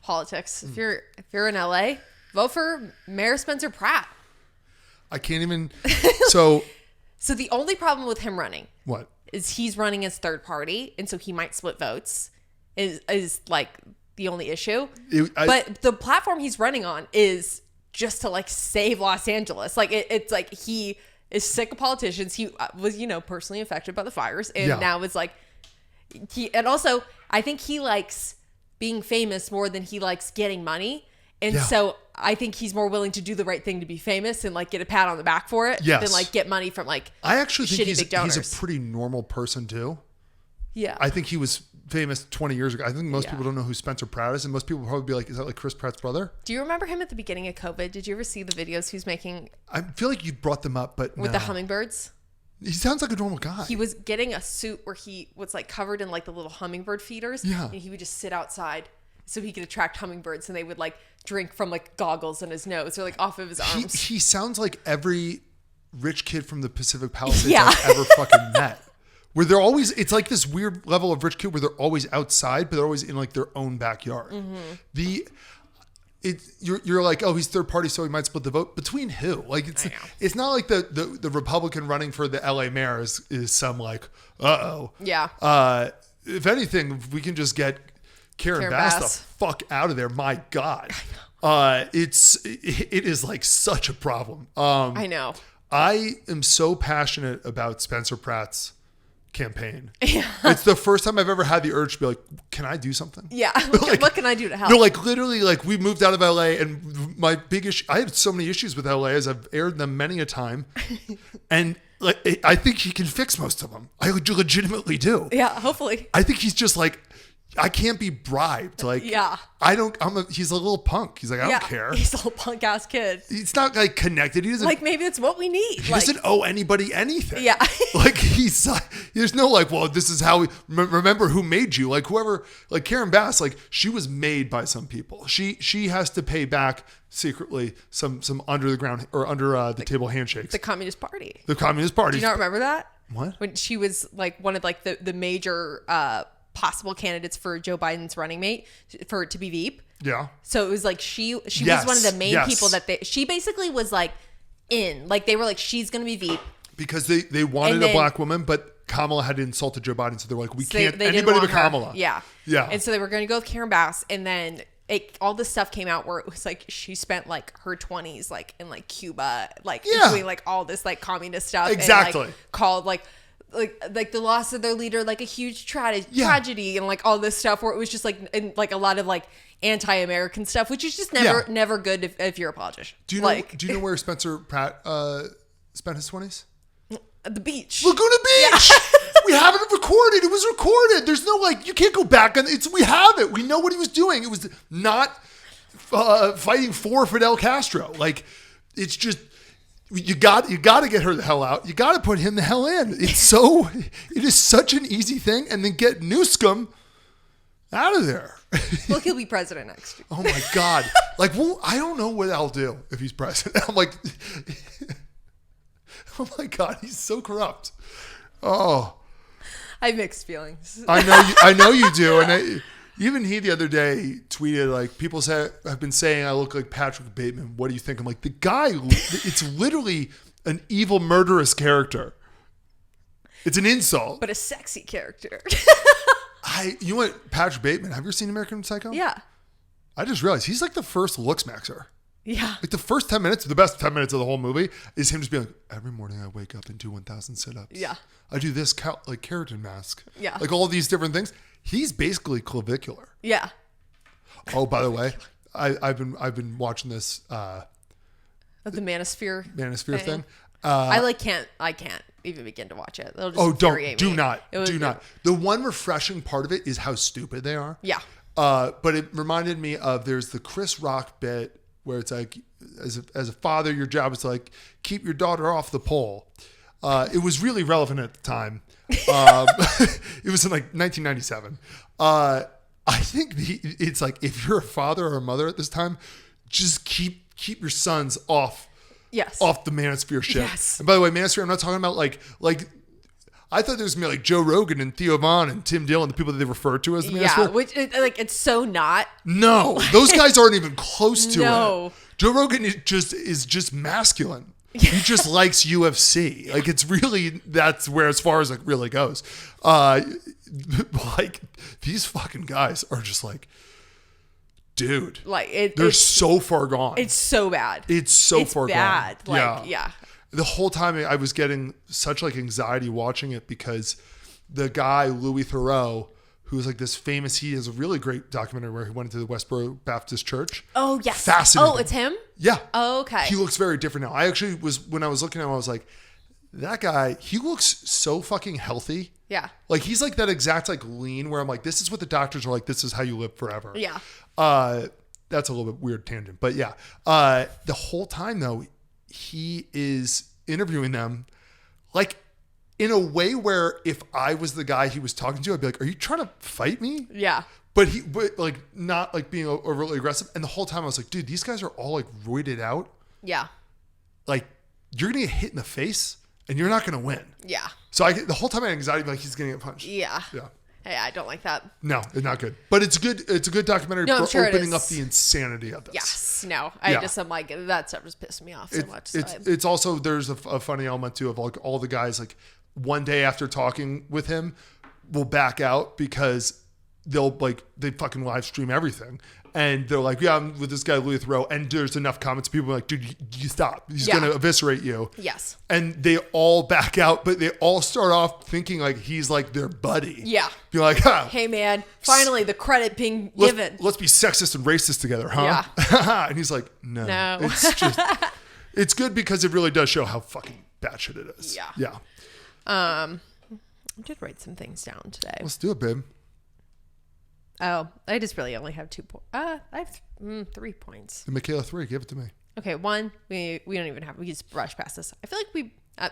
politics, if you're in LA, vote for Mayor Spencer Pratt. I can't even. So the only problem with him running. What? Is he's running as third party, and so he might split votes. Is like the only issue. But the platform he's running on is just to like save Los Angeles. Like it's like he is sick of politicians. He was, personally affected by the fires, and now it's like and also I think he likes being famous more than he likes getting money. And so I think he's more willing to do the right thing to be famous and like get a pat on the back for it than like get money from like I actually think big donors. He's a pretty normal person too. Yeah. I think he was famous 20 years ago. I think most people don't know who Spencer Pratt is, and most people probably be like, is that like Chris Pratt's brother? Do you remember him at the beginning of COVID? Did you ever see the videos he was making? I feel like you brought them up, but with the hummingbirds? He sounds like a normal guy. He was getting a suit where he was like covered in like the little hummingbird feeders. Yeah. And he would just sit outside so he could attract hummingbirds, and they would like drink from like goggles in his nose or like off of his arms. He sounds like every rich kid from the Pacific Palisades I've ever fucking met. Where they're always, it's like this weird level of rich kid where they're always outside, but they're always in like their own backyard. Mm-hmm. You're like, oh, he's third party, so he might split the vote. Between who? Like it's not like the Republican running for the LA mayor is some like, yeah. If anything, if we can just get Karen Bass the fuck out of there, my God. It is like such a problem. I know. I am so passionate about Spencer Pratt's campaign. Yeah. It's the first time I've ever had the urge to be like, can I do something? Yeah. Like, what can I do to help? No, like literally, like we moved out of LA, and my big issue, I had so many issues with LA as I've aired them many a time. And like, I think he can fix most of them. I legitimately do. Yeah, hopefully. I think he's just like, I can't be bribed. Like, Yeah. He's a little punk. He's like, I don't care. He's a little punk ass kid. He's not like connected. He doesn't Like, maybe it's what we need. He doesn't owe anybody anything. Yeah. Like there's no like, well, this is how we remember who made you. Like whoever, like Karen Bass, like she was made by some people. She has to pay back secretly some under the ground or under the table handshakes. The Communist Party. The Communist Party. Do you not remember that? What? When she was like one of like the major possible candidates for Joe Biden's running mate to be Veep. Yeah. So it was like she was Yes, one of the main yes. people that she basically was like like they were like, she's going to be Veep. Because they wanted a black woman, but Kamala had insulted Joe Biden. So they're like, we can't, They didn't anybody want but her. Kamala. Yeah. Yeah. And so they were going to go with Karen Bass. And then all this stuff came out where it was like, she spent like her 20s, like in like Cuba, like doing like all this like communist stuff. Exactly. And, like, called like the loss of their leader, like a huge tragedy and like all this stuff where it was just like, and like a lot of like anti-American stuff, which is just never good if you're a politician. Do you know where Spencer Pratt spent his 20s? At the beach. Laguna Beach. Yeah. We have it recorded. It was recorded. There's no like, you can't go back on it. We have it. We know what he was doing. It was not fighting for Fidel Castro. Like, it's just, you got to get her the hell out. You got to put him the hell in. It is such an easy thing. And then get Newscomb out of there. Look, he'll be president next year. Oh my God. Like, well, I don't know what I'll do if he's president. I'm like, oh my God, he's so corrupt. Oh, I have mixed feelings. I know you do. And even he the other day tweeted, like, people have been saying I look like Patrick Bateman. What do you think? I'm like, the guy, it's literally an evil, murderous character. It's an insult. But a sexy character. You know what, Patrick Bateman, have you ever seen American Psycho? Yeah. I just realized he's like the first look smaxer. Yeah. Like the first 10 minutes, the best 10 minutes of the whole movie is him just being like, every morning I wake up and do 1,000 sit-ups. Yeah. I do this like keratin mask. Yeah. Like all these different things. He's basically clavicular. Yeah. Oh, by the way, I've been watching this The Manosphere thing. I can't even begin to watch it. It'll just do me. not. The one refreshing part of it is how stupid they are. Yeah. But it reminded me of, there's the Chris Rock bit where it's like, as a father, your job is to like keep your daughter off the pole. It was really relevant at the time. It was in like 1997. I think it's like, if you're a father or a mother at this time, just keep your sons off the Manosphere shit. Yes. And by the way, Manosphere, I'm not talking about like I thought there was gonna be like Joe Rogan and Theo Von and Tim Dillon, the people that they refer to as the Manosphere. Yeah, which it's so not. No, those guys aren't even close to No. it. Joe Rogan is just masculine. He just likes UFC. Like, it's really, that's where, as far as it really goes. Like, these fucking guys are just like, dude, Like they're so far gone. It's so bad. It's so far bad. gone. Like, yeah. The whole time I was getting such like anxiety watching it, because the guy, Louis Theroux, who's like this famous, he has a really great documentary where he went into the Westboro Baptist Church. Oh, yes. Fascinating. Oh, it's him? Yeah. Oh, okay. He looks very different now. I actually when I was looking at him, I was like, that guy, he looks so fucking healthy. Yeah. Like, he's like that exact like lean where I'm like, this is what the doctors are like, this is how you live forever. Yeah. That's a little bit weird tangent, but yeah. The whole time though, he is interviewing them like in a way where if I was the guy he was talking to, I'd be like, are you trying to fight me? Yeah. But like not like being overly aggressive. And the whole time I was like, dude, these guys are all like roided out. Yeah. Like, you're going to get hit in the face and you're not going to win. Yeah. So the whole time I had anxiety, like he's going to get punched. Yeah. Yeah. Hey, I don't like that. No, it's not good. But it's good. It's a good documentary No, I'm for sure it opening is. up the insanity of this. Yes. No. Yeah. I'm like, that stuff just pissed me off so much. It's also, there's a funny element too of like all the guys, like one day after talking with him will back out because they fucking live stream everything. And they're like, yeah, I'm with this guy, Louis Theroux. And there's enough comments. People are like, dude, you stop. He's going to eviscerate you. Yes. And they all back out, but they all start off thinking like he's like their buddy. Yeah. Be like, hey man, finally the credit being given. Let's be sexist and racist together, huh? Yeah. And he's like, no. No. It's good because it really does show how fucking batshit it is. Yeah. Yeah. I did write some things down today. Let's do it, babe. Oh, I just really only have 2 points. I have 3 points. And Michaela 3. Give it to me. Okay, 1. We don't even have. We just brush past this. I feel like we I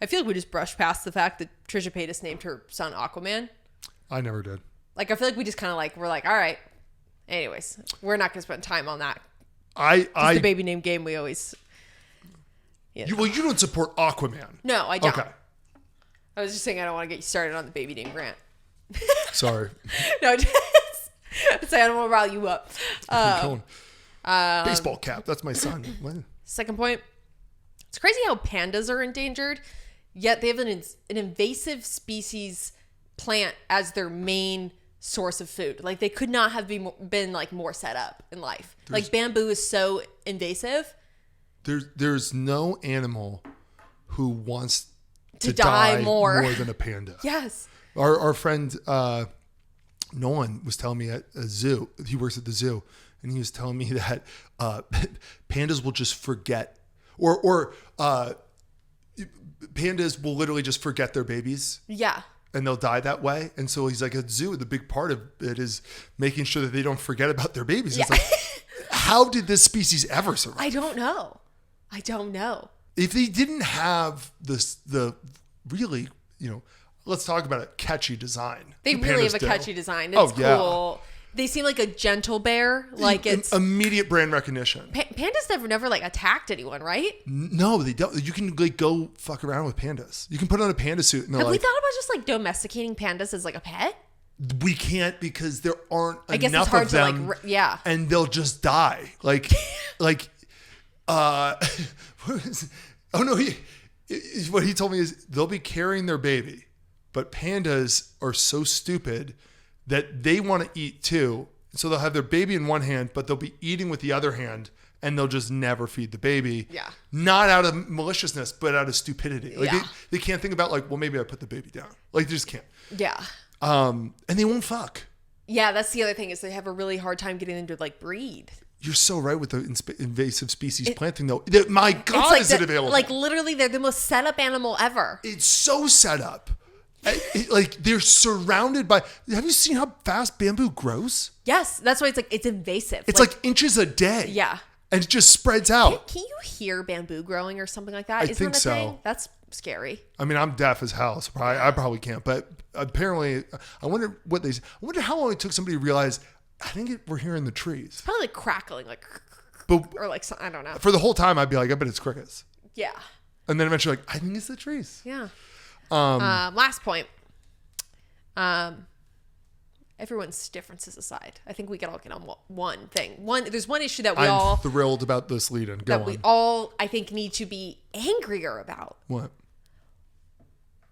feel like we just brushed past the fact that Trisha Paytas named her son Aquaman. I never did. Like, I feel like we just kind of like, we're like, all right. Anyways, we're not going to spend time on that. The baby name game we always. You don't support Aquaman. No, I don't. Okay. I was just saying I don't want to get you started on the baby name grant. Sorry. No, just say I don't want to rile you up. Baseball cap. That's my son. What? Second point. It's crazy how pandas are endangered, yet they have an invasive species plant as their main source of food. Like, they could not have been like more set up in life. Like, bamboo is so invasive. There's no animal who wants to die more than a panda. Yes. Our friend Nolan was telling me at a zoo. He works at the zoo, and he was telling me that pandas will just forget, or pandas will literally just forget their babies. Yeah. And they'll die that way. And so he's like, at zoo, the big part of it is making sure that they don't forget about their babies. Yeah. It's like, how did this species ever survive? I don't know. If they didn't have the really, let's talk about a catchy design. They The really pandas have a do. catchy design. It's cool. They seem like a gentle bear. Like, it's immediate brand recognition. pandas never like attacked anyone, right? No, they don't. You can like go fuck around with pandas. You can put on a panda suit and they're Have we like, thought about just like domesticating pandas as like a pet? we can't because there aren't I guess enough it's hard of them. to like, yeah. And they'll just die. Like, what he told me is they'll be carrying their baby, but pandas are so stupid that they want to eat too. So they'll have their baby in one hand, but they'll be eating with the other hand, and they'll just never feed the baby. Yeah. Not out of maliciousness, but out of stupidity. Like Yeah. they can't think about like, well, maybe I put the baby down. Like they just can't. Yeah. And they won't fuck. Yeah, that's the other thing is they have a really hard time getting them to like breed. You're so right with the invasive species planting, though. My God, It's like is it available? Like, literally, they're the most set up animal ever. It's so set up. Like, they're surrounded by... Have you seen how fast bamboo grows? Yes, that's why it's invasive. It's like inches a day. Yeah. And it just spreads out. Can you hear bamboo growing or something like that? I think so. Thing? That's scary. I mean, I'm deaf as hell, so I probably can't. But apparently, I wonder how long it took somebody to realize... I think we're hearing the trees. Probably like crackling, like, but or like, I don't know. For the whole time, I'd be like, I bet it's crickets. Yeah. And then eventually, like, I think it's the trees. Yeah. Last point. Everyone's differences aside, I think we can all get on one thing. There's one issue that I'm thrilled about this lead-in. Go on. We all, I think, need to be angrier about. What?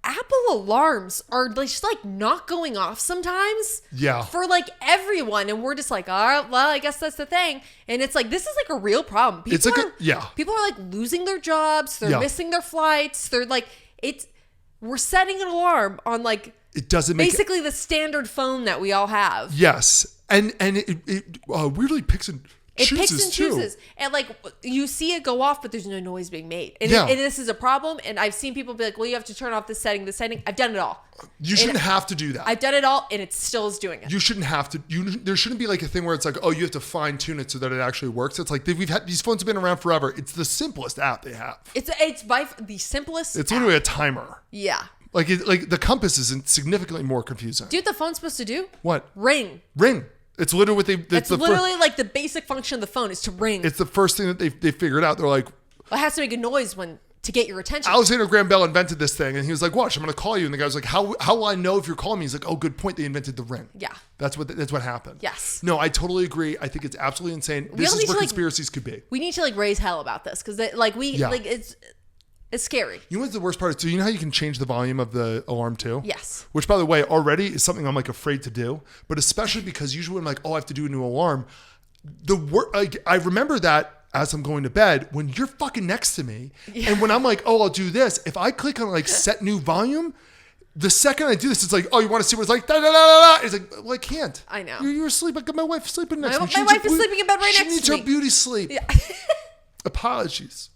Apple alarms are just like not going off sometimes. Yeah. For like everyone. And we're just like, all right, well, I guess that's the thing. And it's like, this is like a real problem. People are like losing their jobs. They're missing their flights. They're like, we're setting an alarm on like, it doesn't make basically the standard phone that we all have. Yes. And it weirdly picks and chooses. And like you see it go off, but there's no noise being made. And, yeah. And this is a problem. And I've seen people be like, well, you have to turn off this setting. I've done it all. You shouldn't have to do that. I've done it all and it still is doing it. You shouldn't have to. There shouldn't be like a thing where it's like, oh, you have to fine tune it so that it actually works. It's like these phones have been around forever. It's the simplest app they have. It's by the simplest. It's literally a timer. Yeah. Like the compass isn't significantly more confusing. Do you know what the phone's supposed to do? What? Ring. It's literally what It's literally like the basic function of the phone is to ring. It's the first thing that they figured out. They're like, well, it has to make a noise to get your attention. Alexander Graham Bell invented this thing, and he was like, "Watch, I'm going to call you." And the guy was like, "How will I know if you're calling me?" He's like, "Oh, good point. They invented the ring." Yeah, that's what happened. Yes. No, I totally agree. I think it's absolutely insane. This is where conspiracies could be. We need to like raise hell about this because it's scary. You know what's the worst part? So you know how you can change the volume of the alarm too? Yes. Which, by the way, already is something I'm like afraid to do. But especially because usually when I'm like, oh, I have to do a new alarm. I remember that as I'm going to bed when you're fucking next to me, and when I'm like, oh, I'll do this. If I click on like set new volume, the second I do this, it's like, oh, you want to see what it's like? Da, da, da, da, da. It's like, well, I can't. I know. You're asleep. I got my wife sleeping next to me. My wife is sleeping in bed right next to me. She needs her beauty sleep. Yeah. Apologies.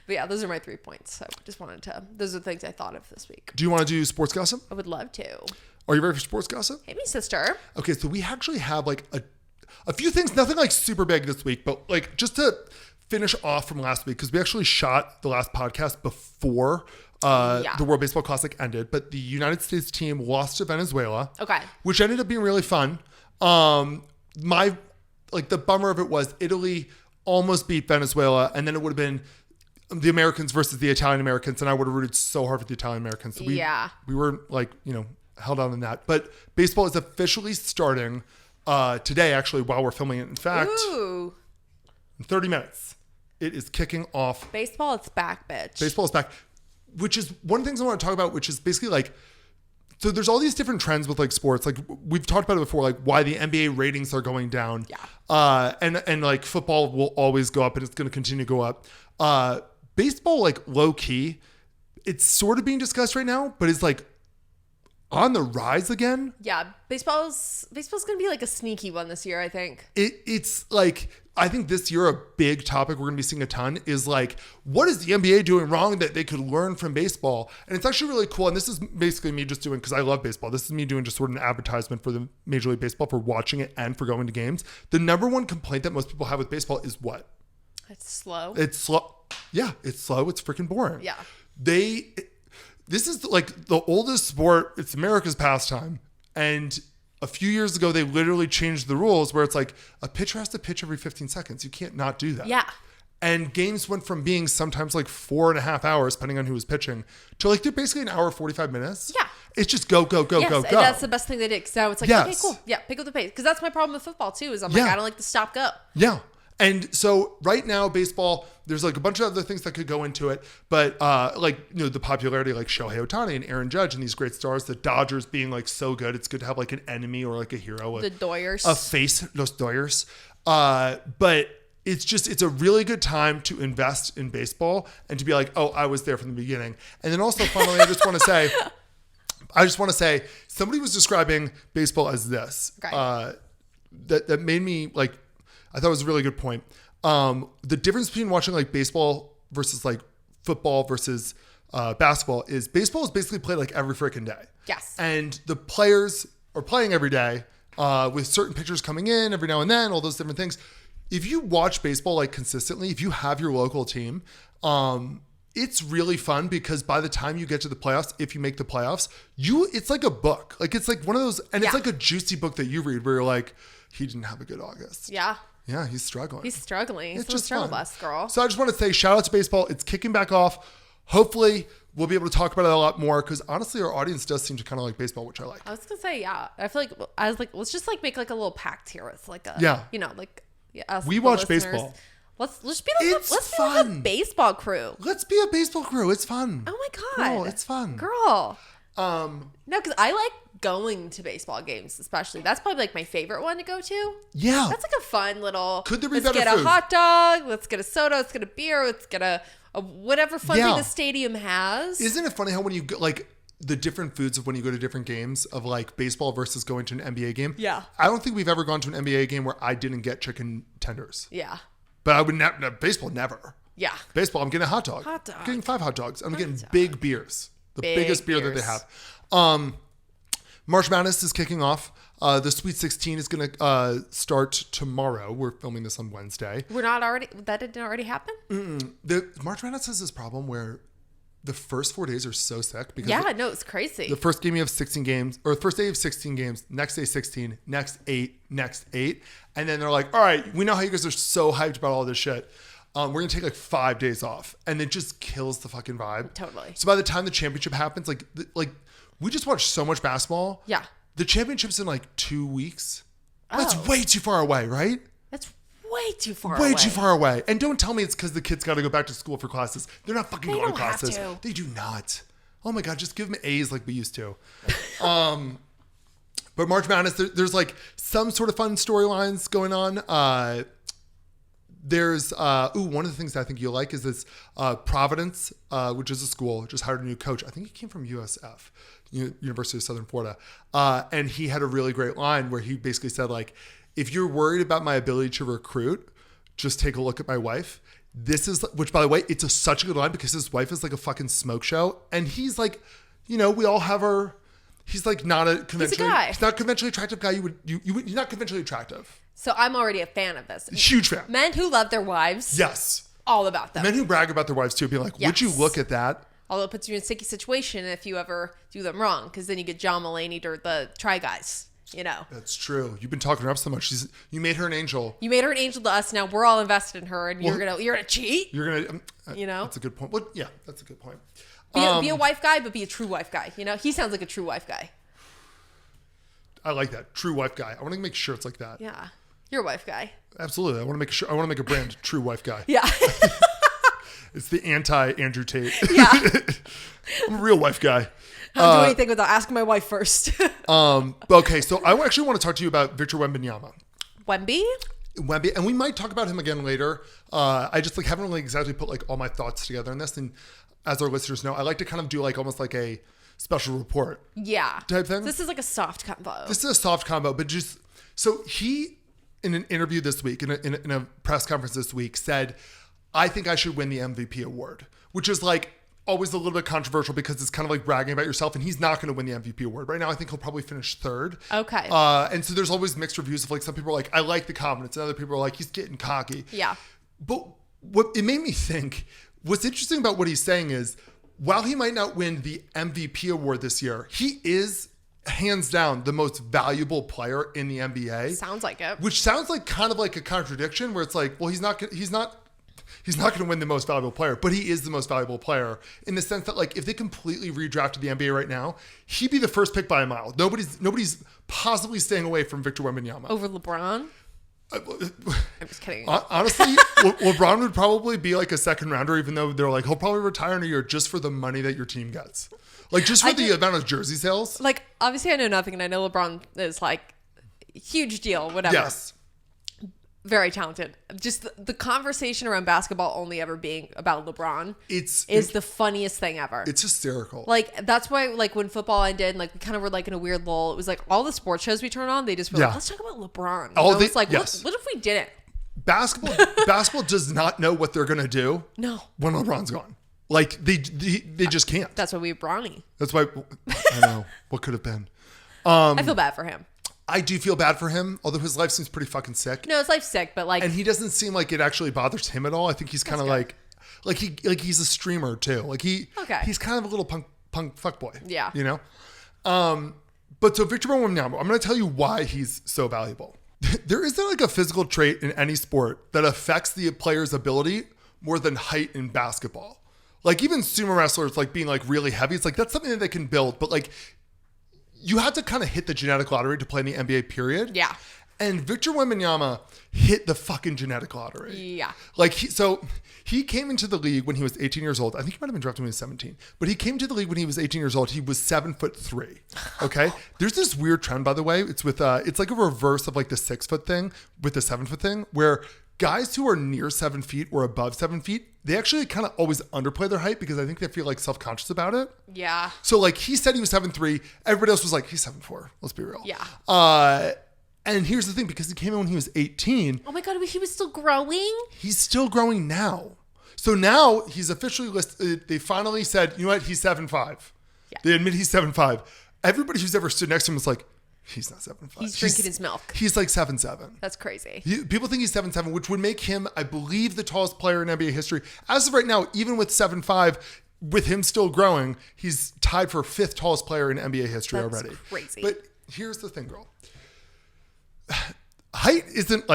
But yeah, those are my 3 points. So just those are the things I thought of this week. Do you want to do sports gossip? I would love to. Are you ready for sports gossip? Hit me, sister. Okay, so we actually have like a few things, nothing like super big this week, but like just to finish off from last week, because we actually shot the last podcast before the World Baseball Classic ended, but the United States team lost to Venezuela. Okay. Which ended up being really fun. The bummer of it was Italy almost beat Venezuela, and then it would have been the Americans versus the Italian Americans, and I would have rooted so hard for the Italian Americans. So we were like, held on in that. But baseball is officially starting today, actually, while we're filming it. In fact, in 30 minutes, it is kicking off. Baseball is back, bitch. Baseball is back, which is one of the things I want to talk about, which is basically like, so there's all these different trends with like sports. Like we've talked about it before, like why the NBA ratings are going down. Yeah. And like football will always go up and it's going to continue to go up. Baseball, like low key, it's sort of being discussed right now, but it's like on the rise again. Yeah. Baseball's going to be like a sneaky one this year, I think. It's like, I think this year a big topic we're going to be seeing a ton is like, what is the NBA doing wrong that they could learn from baseball? And it's actually really cool. And this is basically me just doing, because I love baseball. This is me doing just sort of an advertisement for the Major League Baseball, for watching it and for going to games. The number one complaint that most people have with baseball is what? It's slow. It's slow. Yeah, it's slow. It's freaking boring. Yeah. This is like the oldest sport. It's America's pastime. And a few years ago, they literally changed the rules where it's like a pitcher has to pitch every 15 seconds. You can't not do that. Yeah. And games went from being sometimes like 4.5 hours, depending on who was pitching, to like they're basically an hour, 45 minutes. Yeah. It's just go, go, go, yes, go, go. That's the best thing they did. Because now it's like, Yes. okay, cool. Yeah, pick up the pace. Because that's my problem with football too, is I'm like, Yeah. I don't like the stop go. Yeah. And so right now, baseball, there's like a bunch of other things that could go into it. But the popularity like Shohei Ohtani and Aaron Judge and these great stars, the Dodgers being like so good. It's good to have like an enemy or like a hero. The Doyers. A face, los Doyers. But it's a really good time to invest in baseball and to be like, oh, I was there from the beginning. And then also finally, I just want to say, somebody was describing baseball as this. Okay. That made me like, I thought it was a really good point. The difference between watching like baseball versus like football versus basketball is baseball is basically played like every freaking day. Yes. And the players are playing every day with certain pitchers coming in every now and then, all those different things. If you watch baseball like consistently, if you have your local team, it's really fun because by the time you get to the playoffs, if you make the playoffs, it's like a book. Like it's like one of those, and it's like a juicy book that you read where you're like, he didn't have a good August. Yeah. Yeah, he's struggling. He's struggling. It's He's just struggle fun. bus, girl. So I just want to say shout out to baseball. It's kicking back off. Hopefully we'll be able to talk about it a lot more because honestly our audience does seem to kind of like baseball, which I like. I was gonna say, yeah. I feel like I was like, let's just like make like a little pact here with like a us. We the watch listeners. baseball. Let's just be like It's let's be fun. like a baseball crew. Let's be a baseball crew. It's fun. Oh my god, Girl, it's fun. girl. No, because I like going to baseball games, especially. That's probably like my favorite one to go to. Yeah. That's like a fun little. Could there be let's better get food? a hot dog. Let's get a soda. Let's get a beer. Let's get a whatever fun Yeah. thing the stadium has. Isn't it funny how when you go, like the different foods of when you go to different games of like baseball versus going to an NBA game? Yeah. I don't think we've ever gone to an NBA game where I didn't get chicken tenders. Yeah. But I would never, baseball never. Yeah. Baseball, I'm getting a hot dog. Hot dog. I'm getting 5 hot dogs. I'm getting dog. big beers. The Big biggest beer that they beers. have. March Madness is kicking off. The Sweet 16 is going to start tomorrow. We're filming this on Wednesday. We're not already. That didn't already happen. The March Madness has this problem where the first 4 days are so sick because Yeah. No, it's crazy. the first game you have 16 games, or the first day you have 16 games, next day 16, next 8, next 8. And then they're like, all right, we know how you guys are so hyped about all this shit. We're going to take like 5 days off. And it just kills the fucking vibe. Totally. So by the time the championship happens, like we just watched so much basketball. Yeah. The championship's in like 2 weeks. That's Oh. way too far away, right? That's way too far. Way away. too far away. And don't tell me it's because the kids got to go back to school for classes. They're not fucking They going to don't have classes. to. They do not. Oh my God, just give them A's like we used to. But March Madness, there's like some sort of fun storylines going on. There's one of the things that I think you'll like is this Providence, which is a school, just hired a new coach. I think he came from USF, University of Southern Florida. And he had a really great line where he basically said, like, if you're worried about my ability to recruit, just take a look at my wife. This is, which by the way, it's such a good line because his wife is like a fucking smoke show. And he's like, we all have our, He's like not a conventionally. guy. He's not a conventionally attractive guy. He's not conventionally attractive. So I'm already a fan of this. Huge fan. Men who love their wives. Yes. All about them. Men who brag about their wives too, being like, would you Yes. look at that? Although it puts you in a sticky situation if you ever do them wrong, because then you get John Mulaney or the Try Guys. That's true. You've been talking her up so much. You made her an angel. You made her an angel to us. Now we're all invested in her, and you're gonna cheat. You're gonna. That's a good point. Well, yeah, that's a good point. Be a wife guy, but be a true wife guy. He sounds like a true wife guy. I like that. True wife guy. I want to make shirts like that. Yeah, you're a wife guy. Absolutely. I want to make I want to make a brand. True wife guy. Yeah. It's the anti Andrew Tate. Yeah. I'm a real wife guy. I don't do anything without asking my wife first. Okay, so I actually want to talk to you about Victor Wembanyama. Wemby? And we might talk about him again later. I just haven't really exactly put all my thoughts together in this. And as our listeners know, I like to kind of do almost like a special report. Yeah. Type thing. This is like a soft combo. This is a soft combo, but just so he in an interview this week, in a press conference this week, said, "I think I should win the MVP award," which is always a little bit controversial because it's kind of like bragging about yourself, and he's not going to win the MVP award. Right now, I think he'll probably finish third. Okay. And so there's always mixed reviews of some people are like, I like the confidence, and other people are like, he's getting cocky. Yeah. But what it made me think, what's interesting about what he's saying is, while he might not win the MVP award this year, he is hands down the most valuable player in the NBA. Sounds like it. Which sounds kind of like a contradiction where it's well, he's not going to win the most valuable player, but he is the most valuable player in the sense that if they completely redrafted the NBA right now, he'd be the first pick by a mile. Nobody's possibly staying away from Victor Wembanyama. Over LeBron? I'm just kidding. Honestly, LeBron would probably be a second rounder, even though they're he'll probably retire in a year just for the money that your team gets. Just for the amount of jersey sales. Obviously I know nothing and I know LeBron is huge deal, whatever. Yes. Very talented. Just the conversation around basketball only ever being about LeBron is the funniest thing ever. It's hysterical. That's why when football ended, we kind of were in a weird lull. It was all the sports shows we turn on, they just were let's talk about LeBron. And I was yes. what if we didn't? Basketball does not know what they're gonna do. No. When LeBron's gone. They just can't. That's why we have Bronny. That's why I know what could have been. I feel bad for him. I do feel bad for him, although his life seems pretty fucking sick. No, his life's sick, but and he doesn't seem like it actually bothers him at all. I think he's kind of he's a streamer too. He's kind of a little punk fuckboy. Yeah. But so Victor Wembanyama, I'm going to tell you why he's so valuable. There isn't a physical trait in any sport that affects the player's ability more than height in basketball. Even sumo wrestlers being really heavy, it's that's something that they can build, but you have to kind of hit the genetic lottery to play in the NBA, period. Yeah. And Victor Wembanyama hit the fucking genetic lottery. Yeah. He came into the league when he was 18 years old. I think he might have been drafted when he was 17. But he came to the league when he was 18 years old. He was 7'3". Okay? There's this weird trend, by the way. It's with it's a reverse of the 6 foot thing with the 7 foot thing, where guys who are near 7 feet or above 7 feet, they actually kind of always underplay their height because I think they feel self-conscious about it. Yeah. So he said he was 7'3". Everybody else was he's 7'4". Let's be real. Yeah. And here's the thing, because he came in when he was 18. Oh my God, he was still growing? He's still growing now. So now he's officially listed. They finally said, you know what? He's 7'5". Yeah. They admit he's 7'5". Everybody who's ever stood next to him was he's not 7'5". He's drinking his milk. He's 7'7". That's crazy. People think he's 7'7", which would make him, I believe, the tallest player in NBA history. As of right now, even with 7'5", with him still growing, he's tied for 5th tallest player in NBA history already. That's crazy. But here's the thing, girl. Height isn't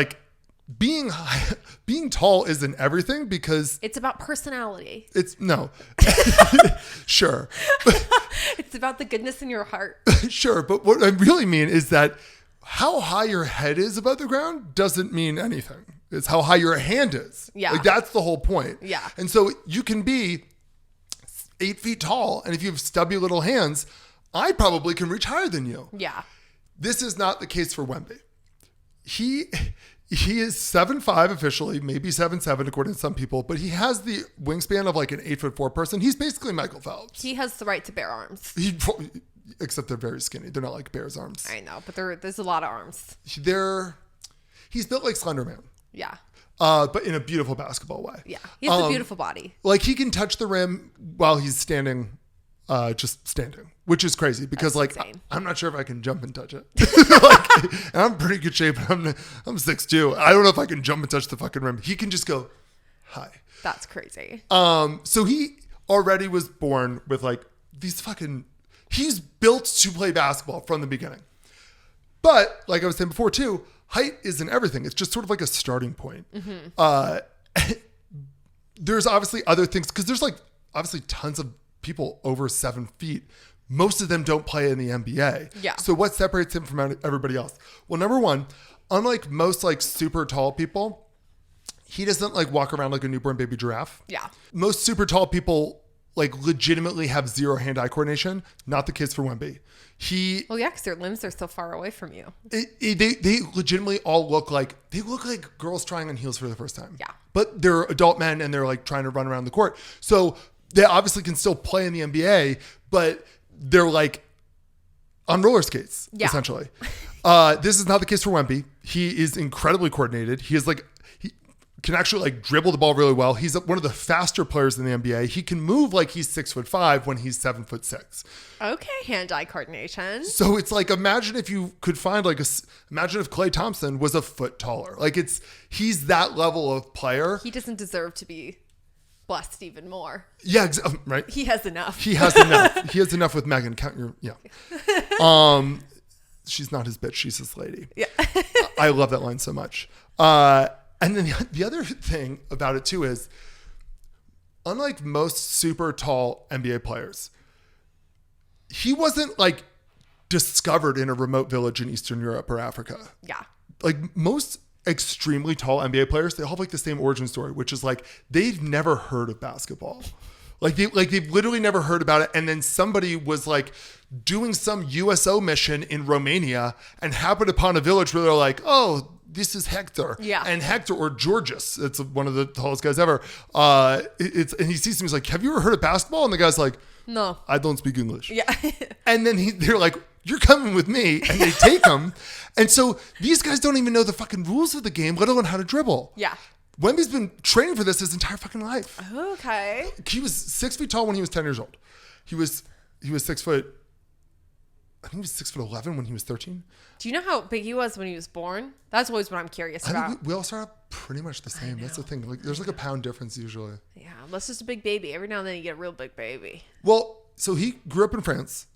being tall isn't everything, because it's about personality. It's no. Sure. It's about the goodness in your heart. Sure. But what I really mean is that how high your head is above the ground doesn't mean anything. It's how high your hand is. Yeah. That's the whole point. Yeah. And so you can be 8 feet tall, and if you have stubby little hands, I probably can reach higher than you. Yeah. This is not the case for Wemby. He is 7'5" officially, maybe 7'7" according to some people, but he has the wingspan of an 8'4" person. He's basically Michael Phelps. He has the right to bear arms. Except they're very skinny. They're not like bear's arms. I know, but there's a lot of arms. He's built like Slender Man. Yeah. But in a beautiful basketball way. Yeah. He has a beautiful body. He can touch the rim while he's standing just standing, which is crazy because That's like insane. I'm not sure if I can jump and touch it. And I'm in pretty good shape. I'm 6'2". I don't know if I can jump and touch the fucking rim. He can just go high. That's crazy. So he already was born with like these fucking. He's built to play basketball from the beginning. But like I was saying before too, height isn't everything. It's just sort of like a starting point. There's obviously other things because there's like obviously tons of people over 7 feet. Most of them don't play in the NBA. Yeah. So what separates him from everybody else? Well, number one, unlike most like super tall people, he doesn't like walk around like a newborn baby giraffe. Yeah. Most super tall people like legitimately have zero hand-eye coordination. Not the case for Wemby. Well, yeah, because their limbs are so far away from you. They legitimately all look like girls trying on heels for the first time. Yeah. But they're adult men and they're like trying to run around the court. So they obviously can still play in the NBA, but they're like on roller skates, essentially. This is not the case for Wemby. He is incredibly coordinated. He can actually like dribble the ball really well. He's one of the faster players in the NBA. He can move like he's 6'5" when he's 7'6". Okay, hand-eye coordination. So it's like, imagine if you could find imagine if Klay Thompson was a foot taller. Like he's that level of player. He doesn't deserve to be blessed even more. Yeah, right. He has enough. He has enough. He has enough with Megan. Count your, yeah. She's not his bitch. She's his lady. Yeah. I love that line so much. And then the other thing about it too is, unlike most super tall NBA players, he wasn't like discovered in a remote village in Eastern Europe or Africa. Yeah. Like most extremely tall NBA players, they all have like the same origin story, which is like they've never heard of basketball. They've literally never heard about it. And then somebody was like doing some USO mission in Romania and happened upon a village where they're like, oh, this is Hector. Yeah. And Hector, or Georges, it's one of the tallest guys ever. And he sees him, he's like, have you ever heard of basketball? And the guy's like, no, I don't speak English. Yeah. And then they're like, you're coming with me. And they take him. And so these guys don't even know the fucking rules of the game, let alone how to dribble. Yeah. Wemby's been training for this his entire fucking life. Okay. He was 6 feet tall when he was 10 years old. He was 6 foot, I think he was 6'11" when he was 13. Do you know how big he was when he was born? That's always what I'm curious I about. think we all start out pretty much the same. That's the thing. Like, there's like a pound difference usually. Yeah, unless it's a big baby. Every now and then you get a real big baby. Well, so he grew up in France.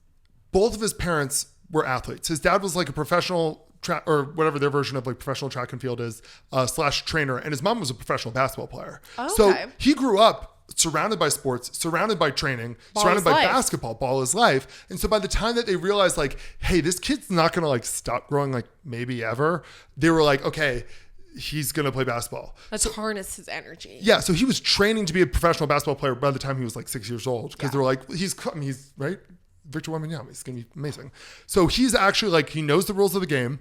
Both of his parents were athletes. His dad was like a professional track, or whatever their version of like professional track and field is, / trainer. And his mom was a professional basketball player. Okay. So he grew up surrounded by sports, surrounded by training, surrounded by basketball, ball is life. And so by the time that they realized like, hey, this kid's not going to like stop growing like maybe ever, they were like, okay, he's going to play basketball. Let's harness his energy. Yeah. So he was training to be a professional basketball player by the time he was like 6 years old. Cause they were like, he's right. Victor Wembanyama, he's going to be amazing. So he's actually like, he knows the rules of the game.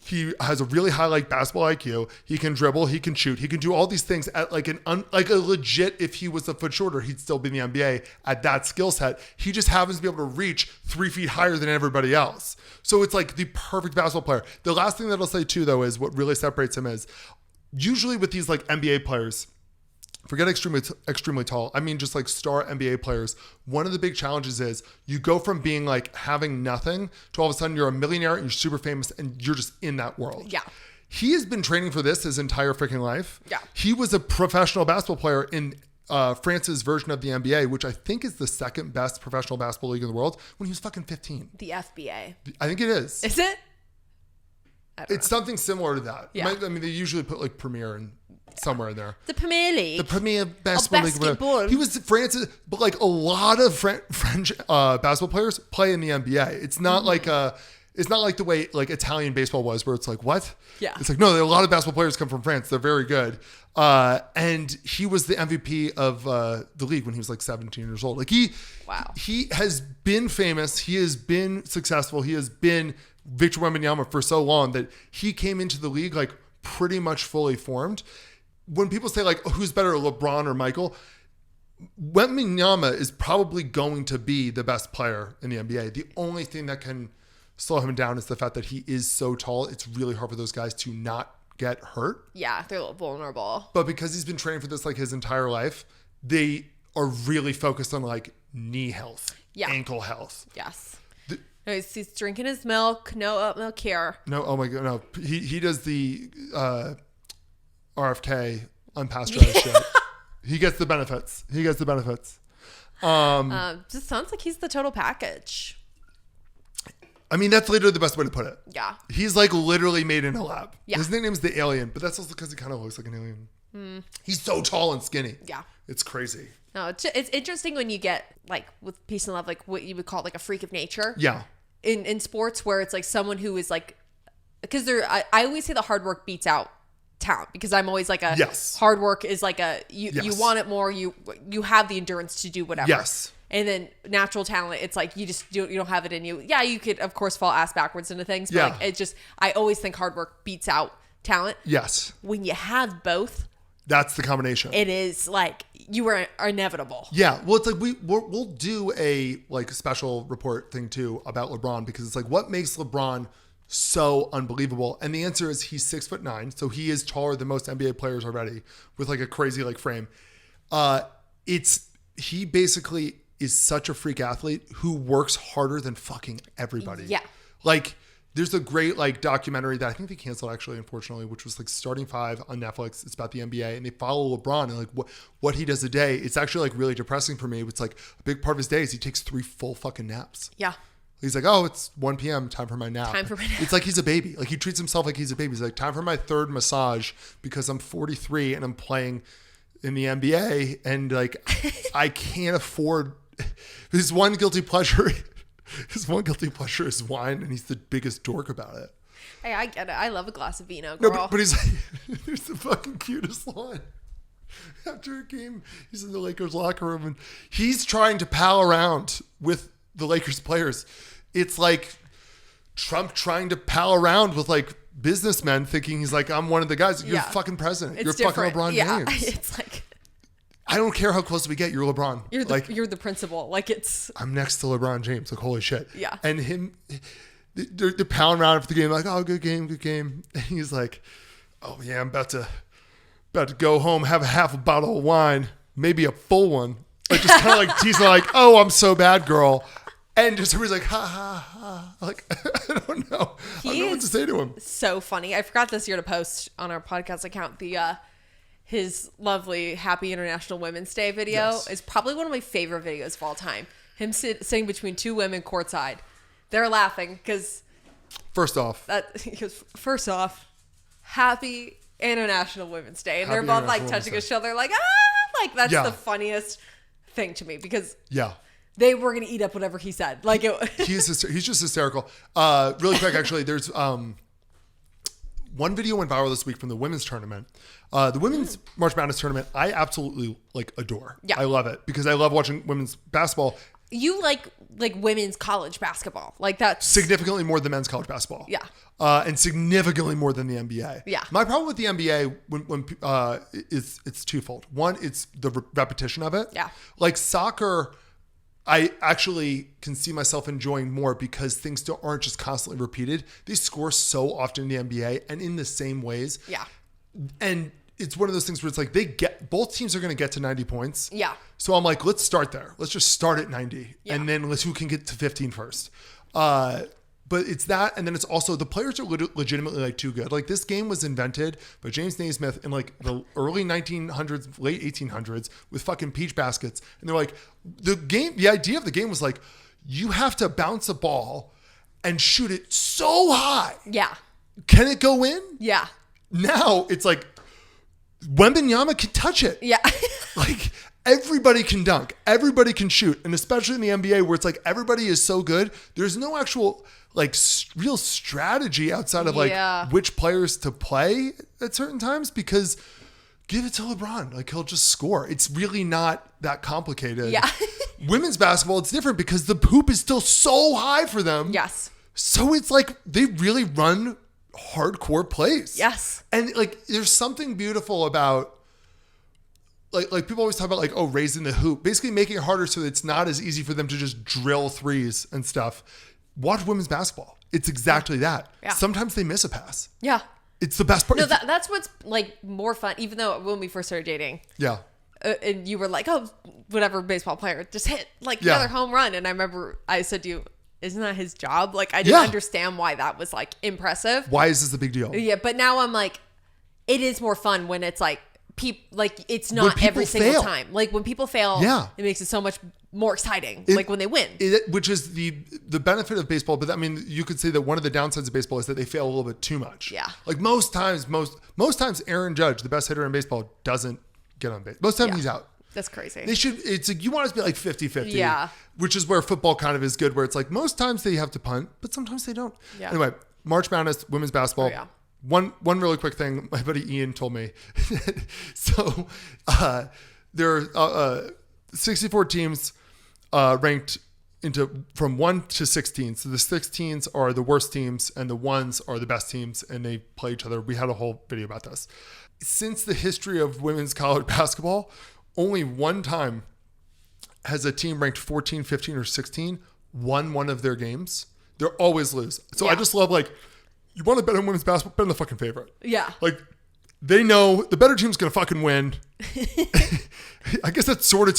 He has a really high like basketball IQ. He can dribble. He can shoot. He can do all these things at like like a legit. If he was a foot shorter, he'd still be in the NBA at that skill set. He just happens to be able to reach 3 feet higher than everybody else. So it's like the perfect basketball player. The last thing that I'll say too, though, is what really separates him is usually with these like NBA players. Forget extremely tall. I mean, just like star NBA players. One of the big challenges is you go from being like having nothing to all of a sudden you're a millionaire and you're super famous and you're just in that world. Yeah. He has been training for this his entire freaking life. Yeah. He was a professional basketball player in France's version of the NBA, which I think is the second best professional basketball league in the world, when he was fucking 15. The FBA. I think it is. Is it? It's something similar to that. Yeah. I mean, they usually put like Premier and somewhere in there. The Premier League. The Premier Basketball League. Basketball. He was France's, but like a lot of French basketball players play in the NBA. It's not like it's not like the way like Italian baseball was, where it's like, what? Yeah. It's like, no, there are a lot of basketball players come from France. They're very good. And he was the MVP of the league when he was like 17 years old. Like he has been famous. He has been successful. He has been Victor Wembanyama for so long that he came into the league like pretty much fully formed. When people say like, who's better, LeBron or Michael? Wembanyama is probably going to be the best player in the NBA. The only thing that can slow him down is the fact that he is so tall. It's really hard for those guys to not get hurt. Yeah, they're a little vulnerable. But because he's been training for this like his entire life, they are really focused on like knee health. ankle health. Yes. He's drinking his milk. No oat milk here. No, oh my God, no. He does the RFK unpasteurized shit. He gets the benefits. Just sounds like he's the total package. I mean, that's literally the best way to put it. Yeah. He's like literally made in a lab. Yeah. His nickname's the Alien, but that's also because he kind of looks like an alien. He's so tall and skinny. Yeah. It's crazy. No, it's interesting when you get like with peace and love, like what you would call like a freak of nature. Yeah. In sports where it's like someone who is like, because I always say the hard work beats out talent, because I'm always like hard work is like you want it more, you have the endurance to do whatever. Yes. And then natural talent, it's like you don't have it in you. Yeah, you could of course fall ass backwards into things, but like it just, I always think hard work beats out talent. Yes. When you have both, that's the combination. it is like you are inevitable. Yeah. Well, it's like we'll do a like special report thing too about LeBron, because it's like what makes LeBron so unbelievable. And the answer is he's 6'9", so he is taller than most NBA players already, with like a crazy like frame. He basically is such a freak athlete who works harder than fucking everybody. Yeah. Like there's a great like documentary that I think they canceled actually, unfortunately, which was like Starting Five on Netflix. It's about the NBA, and they follow LeBron and like what he does a day. It's actually like really depressing for me. It's like a big part of his day is he takes 3 full fucking naps. Yeah. He's like, oh, it's 1 p.m. Time for my nap. It's like he's a baby. Like he treats himself like he's a baby. He's like, time for my 3rd massage because I'm 43 and I'm playing in the NBA, and like I can't afford. His one guilty pleasure is wine, and he's the biggest dork about it. Hey, I get it. I love a glass of vino, girl. No, but he's like, there's the fucking cutest line. After a game, he's in the Lakers locker room, and he's trying to pal around with the Lakers players. It's like Trump trying to pal around with like businessmen, thinking he's like, I'm one of the guys. You're fucking president. You're different. Fucking LeBron James. It's like, I don't care how close we get. You're LeBron. You're the principal. Like it's. I'm next to LeBron James. Like holy shit. Yeah. And they're pounding around after the game. Like, oh, good game. And he's like, oh yeah, I'm about to go home, have a half a bottle of wine, maybe a full one. Like just kind of like teasing, like, oh, I'm so bad, girl. And just everybody's like, ha ha ha. Like I don't know. I don't know what to say to him. So funny. I forgot this year to post on our podcast account his lovely Happy International Women's Day video is probably one of my favorite videos of all time. Him sitting between 2 women courtside. They're laughing because first off, Happy International Women's Day. And they're both like touching each other like, like that's the funniest thing to me, because they were going to eat up whatever he said. Like he's just hysterical. Really quick, actually, there's one video went viral this week from the women's tournament. The women's March Madness tournament, I absolutely like adore. Yeah. I love it because I love watching women's basketball. You like women's college basketball. Like that's significantly more than men's college basketball. Yeah. And significantly more than the NBA. Yeah. My problem with the NBA it's twofold. One, it's the repetition of it. Yeah. Like soccer, I actually can see myself enjoying more because things aren't just constantly repeated. They score so often in the NBA and in the same ways. Yeah. And it's one of those things where it's like both teams are going to get to 90 points. Yeah. So I'm like, let's start there. Let's just start at 90 and then who can get to 15 first. But it's that, and then it's also the players are legitimately like too good. Like this game was invented by James Naismith in like the early 1900s, late 1800s with fucking peach baskets. And they're like, the idea of the game was like, you have to bounce a ball and shoot it so high. Yeah. Can it go in? Yeah. Now it's like Wembanyama can touch it. Yeah. Like everybody can dunk. Everybody can shoot. And especially in the NBA where it's like everybody is so good. There's no actual like real strategy outside of like which players to play at certain times, because give it to LeBron. Like he'll just score. It's really not that complicated. Yeah. Women's basketball, it's different because the hoop is still so high for them. Yes. So it's like they really run hardcore plays. Yes. And like there's something beautiful about like people always talk about like, oh, raising the hoop, basically making it harder so that it's not as easy for them to just drill threes and stuff. Watch women's basketball. It's exactly that. Yeah. Sometimes they miss a pass. Yeah. It's the best part. No, that's what's like more fun, even though when we first started dating. Yeah. and you were like, oh, whatever baseball player just hit like Yeah. another home run. And I remember I said to you, isn't that his job? Like, I didn't Yeah. understand why that was like impressive. Why is this a big deal? Yeah, but now I'm like, it is more fun when it's like like it's When not people every single fail. time. Like when people fail, Yeah. it makes it so much more exciting. It- like when they win. Which is the benefit of baseball, but I mean, you could say that one of the downsides of baseball is that they fail a little bit too much. Yeah. Like most times, Aaron Judge, the best hitter in baseball, doesn't get on base. Most of the time Yeah. he's out. That's crazy. They should. It's like you want it to be like 50-50. Yeah. Which is where football kind of is good, where it's like most times they have to punt, but sometimes they don't. Yeah. Anyway, March Madness, women's basketball. Oh, yeah. One really quick thing, my buddy Ian told me. So there are 64 teams ranked from 1 to 16. So the 16s are the worst teams and the 1s are the best teams, and they play each other. We had a whole video about this. Since the history of women's college basketball, only one time has a team ranked 14, 15, or 16 won one of their games. They're always lose. So I Yeah. just love, like, you want to bet on women's basketball, bet on the fucking favorite. Yeah. Like, they know the better team's going to fucking win. I guess that sort of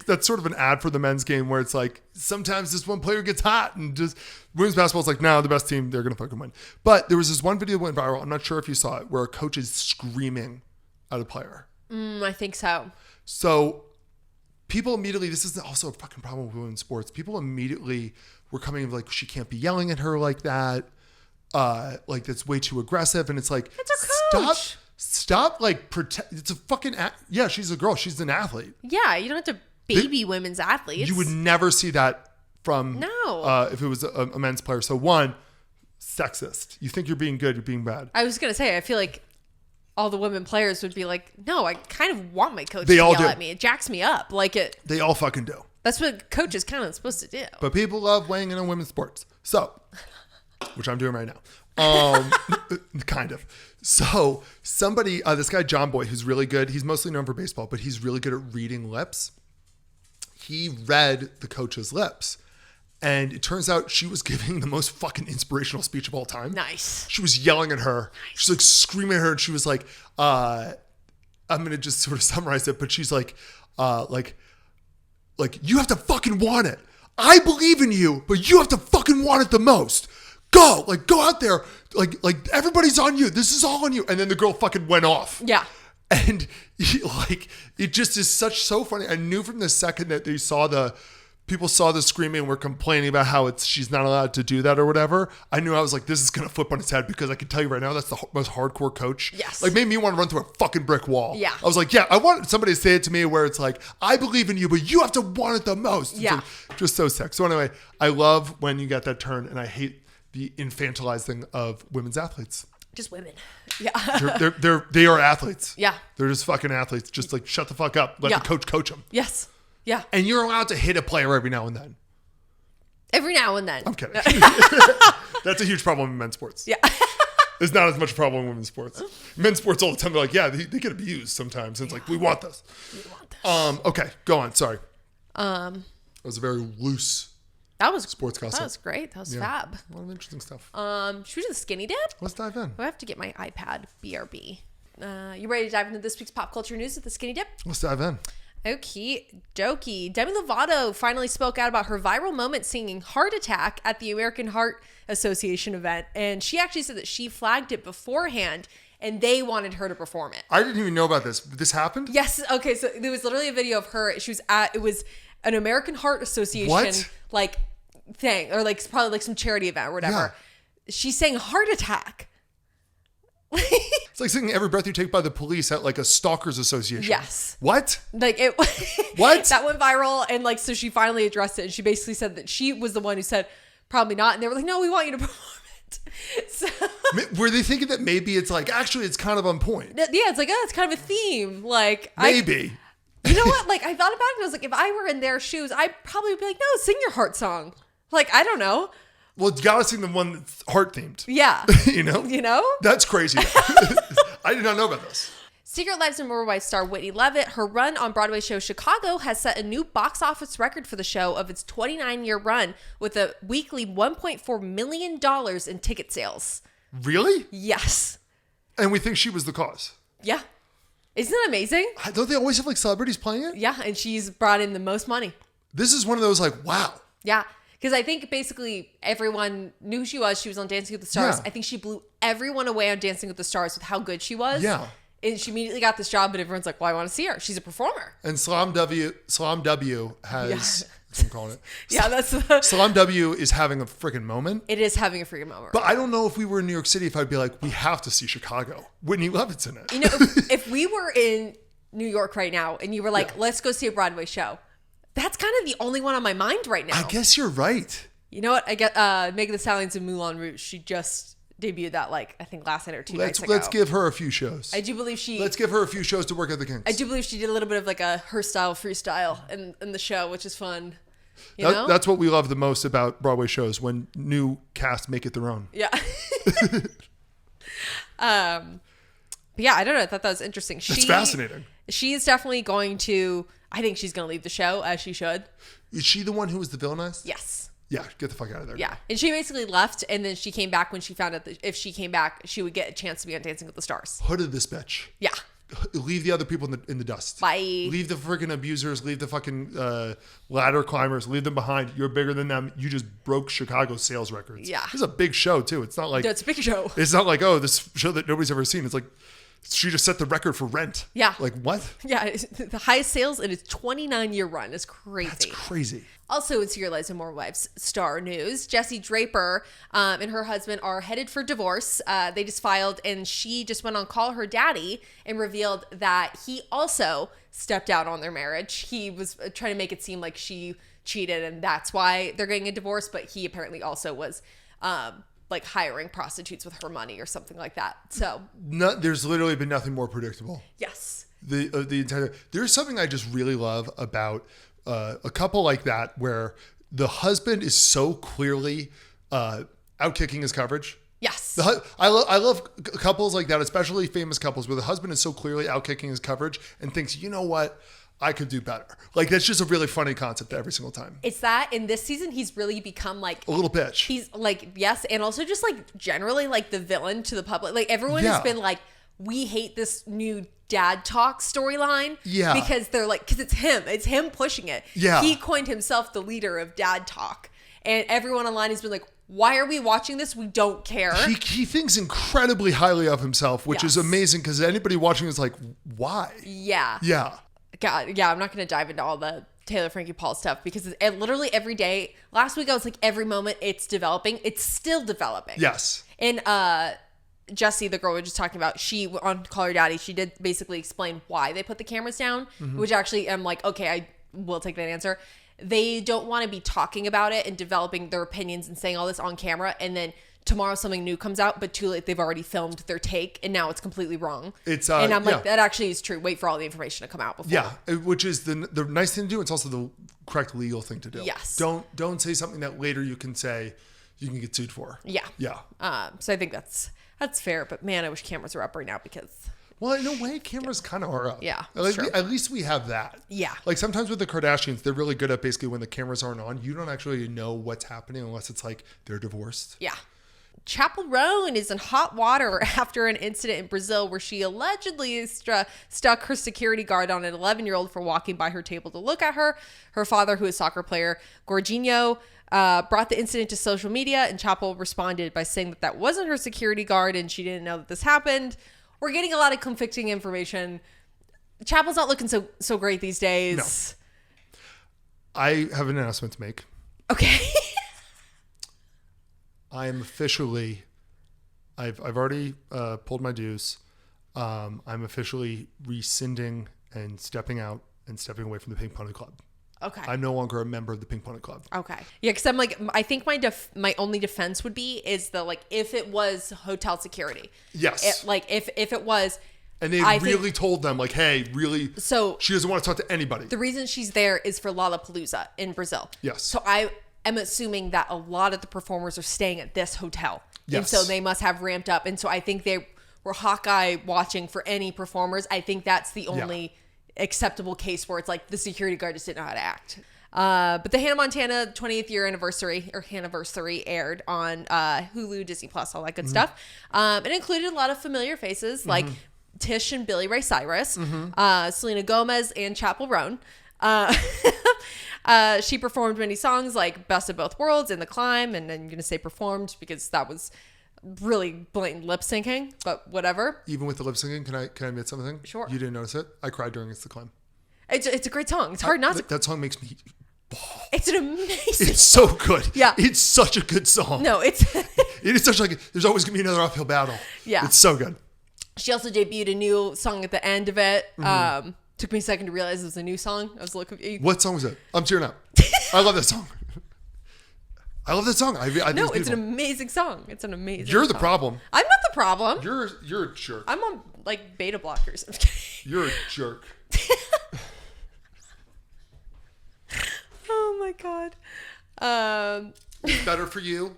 that's sort of an ad for the men's game where it's like, sometimes this one player gets hot and just women's basketball is like, no, the best team, they're going to fucking win. But there was this one video that went viral. I'm not sure if you saw it, where a coach is screaming at a player. I think so. So people immediately, this is also a fucking problem with women's sports. People immediately were coming like, she can't be yelling at her like that. Like that's way too aggressive. And it's like, It's her coach. Stop like protect. It's a fucking, yeah, she's a girl. She's an athlete. Yeah, you don't have to baby women's athletes. You would never see that from, No. if it was a men's player. So one, sexist. You think you're being good, you're being bad. I was going to say, I feel like all the women players would be like, no, I kind of want my coach They to all yell do. at me. It jacks me up. Like it. They all fucking do. That's what coach is kind of supposed to do. But people love weighing in on women's sports. So, which I'm doing right now. Kind of. So somebody, this guy, John Boy, who's really good. He's mostly known for baseball, but he's really good at reading lips. He read the coach's lips. And it turns out she was giving the most fucking inspirational speech of all time. Nice. She was yelling at her. She's like screaming at her. And she was like, I'm going to just sort of summarize it. But she's like, you have to fucking want it. I believe in you, but you have to fucking want it the most. Go out there. Like everybody's on you. This is all on you. And then the girl fucking went off. Yeah. And it just is so funny. I knew from the second that people saw the screaming and were complaining about how she's not allowed to do that or whatever. I knew I was like, this is going to flip on its head, because I can tell you right now, that's the most hardcore coach. Yes. Like made me want to run through a fucking brick wall. Yeah. I was like, yeah, I want somebody to say it to me where it's like, I believe in you, but you have to want it the most. It's Yeah. like, just so sick. So anyway, I love when you get that turn, and I hate the infantilizing of women's athletes. Just women. Yeah. They are athletes. Yeah. They're just fucking athletes. Just like shut the fuck up. Let Yeah. the coach them. Yes. Yeah. And you're allowed to hit a player every now and then. Every now and then. I'm kidding. That's a huge problem in men's sports. Yeah. It's not as much a problem in women's sports. Men's sports all the time, they're like, yeah, they get abused sometimes. And it's like, we want this. Okay, go on. Sorry. That was a very loose That was sports gossip. That was great. That was Yeah. fab. A lot of interesting stuff. Should we do the skinny dip? Let's dive in. I have to get my iPad. BRB. You ready to dive into this week's pop culture news with the skinny dip? Let's dive in. Okie dokie. Demi Lovato finally spoke out about her viral moment singing Heart Attack at the American Heart Association event. And she actually said that she flagged it beforehand and they wanted her to perform it. I didn't even know about this. This happened? Yes. Okay. So there was literally a video of her. It was an American Heart Association What? like thing, or like probably like some charity event or whatever. She sang Heart Attack. It's like singing Every Breath You Take by the Police at like a stalkers association. Yes. What? Like it. What? That went viral, and like so she finally addressed it, and she basically said that she was the one who said probably not, and they were like, no, we want you to perform it. So Were they thinking that maybe it's like, actually it's kind of on point? yeah, it's like, oh, it's kind of a theme. Like Maybe. you know what? Like I thought about it, and I was like, if I were in their shoes, I'd probably be like, no, sing your heart song. Like I don't know. Well, you gotta sing the one that's heart themed. Yeah. You know? You know? That's crazy. I did not know about this. Secret Lives of Worldwide star Whitney Levitt, her run on Broadway show Chicago has set a new box office record for the show of its 29-year run with a weekly $1.4 million in ticket sales. Really? Yes. And we think she was the cause. Yeah. Isn't that amazing? Don't they always have like celebrities playing it? Yeah, and she's brought in the most money. This is one of those like, wow. Yeah, because I think basically everyone knew who she was. She was on Dancing with the Stars. Yeah. I think she blew everyone away on Dancing with the Stars with how good she was. Yeah. And she immediately got this job, but everyone's like, well, I want to see her. She's a performer. And Salam W has, that's what I'm calling it. Yeah, that's the... Salam W is having a freaking moment. It is having a freaking moment. But I don't know if we were in New York City, if I'd be like, we have to see Chicago. Whitney Levitt's in it. You know, if we were in New York right now and you were like, let's go see a Broadway show, that's kind of the only one on my mind right now. I guess you're right. You know what? I get Megan Thee Stallion's in Moulin Rouge. She just debuted that I think last night or two nights ago. Let's give her a few shows. I do believe she... Let's give her a few shows to work at the Kinks. I do believe she did a little bit of like a her style freestyle in the show, which is fun. You know? That's what we love the most about Broadway shows, when new cast make it their own. Yeah. But yeah, I don't know. I thought that was interesting. That's fascinating. She's definitely going to... I think she's going to leave the show, as she should. Is she the one who was the villainized? Yes. Yeah, get the fuck out of there. Yeah. And she basically left, and then she came back when she found out that if she came back, she would get a chance to be on Dancing with the Stars. Hooded this bitch. Yeah. Leave the other people in the dust. Bye. Leave the freaking abusers. Leave the fucking ladder climbers. Leave them behind. You're bigger than them. You just broke Chicago's sales records. Yeah. This is a big show, too. It's not like... That's a big show. It's not like, oh, this show that nobody's ever seen. It's like, she just set the record for Rent. Yeah. Like, what? Yeah. The highest sales in its 29-year run is crazy. That's crazy. Also in Serial Lives and More Wives star news, Jessie Draper and her husband are headed for divorce. They just filed, and she just went on Call Her Daddy and revealed that he also stepped out on their marriage. He was trying to make it seem like she cheated, and that's why they're getting a divorce, but he apparently also was like hiring prostitutes with her money or something like that. So There's literally been nothing more predictable. yes. The entire... There's something I just really love about a couple like that, where the husband is so clearly outkicking his coverage. Yes. I love couples like that, especially famous couples, where the husband is so clearly outkicking his coverage and thinks, you know what, I could do better. Like, that's just a really funny concept every single time. It's that in this season, he's really become like A little bitch. he's like, yes, and also just like generally like the villain to the public. Like everyone has Yeah. been like, we hate this new dad talk storyline. Yeah. Because they're like, because it's him pushing it. Yeah. He coined himself the leader of dad talk. And everyone online has been like, why are we watching this? We don't care. He thinks incredibly highly of himself, which is Yes. amazing, because anybody watching is like, why? Yeah. Yeah. God, yeah, I'm not going to dive into all the Taylor Frankie Paul stuff because literally every day, last week I was like, every moment it's developing. It's still developing. Yes. And Jessie, the girl we were just talking about, she on Call Her Daddy, she did basically explain why they put the cameras down, which actually I'm like, okay, I will take that answer. They don't want to be talking about it and developing their opinions and saying all this on camera, and then tomorrow something new comes out, but too late, they've already filmed their take and now it's completely wrong. It's and I'm like, yeah. that actually is true. Wait for all the information to come out before. Yeah, which is the nice thing to do. It's also the correct legal thing to do. Yes. Don't say something that later you can say you can get sued for. Yeah. Yeah. So I think that's fair, but man, I wish cameras were up right now because Well, in a way, cameras kind of are up. Yeah, Like, true. at least we have that. Yeah. Like sometimes with the Kardashians, they're really good at basically when the cameras aren't on, you don't actually know what's happening unless it's like they're divorced. yeah. Chapel Roan is in hot water after an incident in Brazil where she allegedly stuck her security guard on an 11-year-old for walking by her table to look at her. Her father, who is soccer player Jorginho, brought the incident to social media, and Chapel responded by saying that wasn't her security guard and she didn't know that this happened. We're getting a lot of conflicting information. Chapel's not looking so great these days. No. I have an announcement to make. Okay. I am officially, I've already pulled my dues. I'm officially rescinding and stepping out and stepping away from the Pink Pony Club. Okay. I'm no longer a member of the Pink Pony Club. Okay. Yeah, because I'm like, I think my only defense would be is the like if it was hotel security. Yes. If it was. And they I really think, told them like, hey, really, so she doesn't want to talk to anybody. the reason she's there is for Lollapalooza in Brazil. Yes. So I am assuming that a lot of the performers are staying at this hotel. Yes. And so they must have ramped up. And so I think they were Hawkeye watching for any performers. I think that's the only acceptable case where it's like the security guard just didn't know how to act. But the Hannah Montana 20th year anniversary aired on Hulu, Disney Plus, all that good stuff. It included a lot of familiar faces like Tish and Billy Ray Cyrus, Mm-hmm. Selena Gomez, and Chappell Roan. She performed many songs like Best of Both Worlds and The Climb, and I'm going to say performed because that was really blatant lip syncing, but whatever. Even with the lip syncing, can I admit something? Sure. You didn't notice it? I cried during It's the Climb. It's a great song. It's hard not to. That song makes me... It's an amazing. It's so good. Yeah. It's such a good song. No, it's. It is such like, there's always going to be another uphill battle. Yeah. It's so good. She also debuted a new song at the end of it. Took me a second to realize it was a new song. I was a little confused. What song was it? I'm tearing up. I love that song. I love that song. I think No, it's an beautiful. amazing song. It's an amazing You're the song. problem. I'm not the problem. You're a jerk. I'm on like beta blockers. I'm just kidding. You're a jerk. Oh my god. Better for you.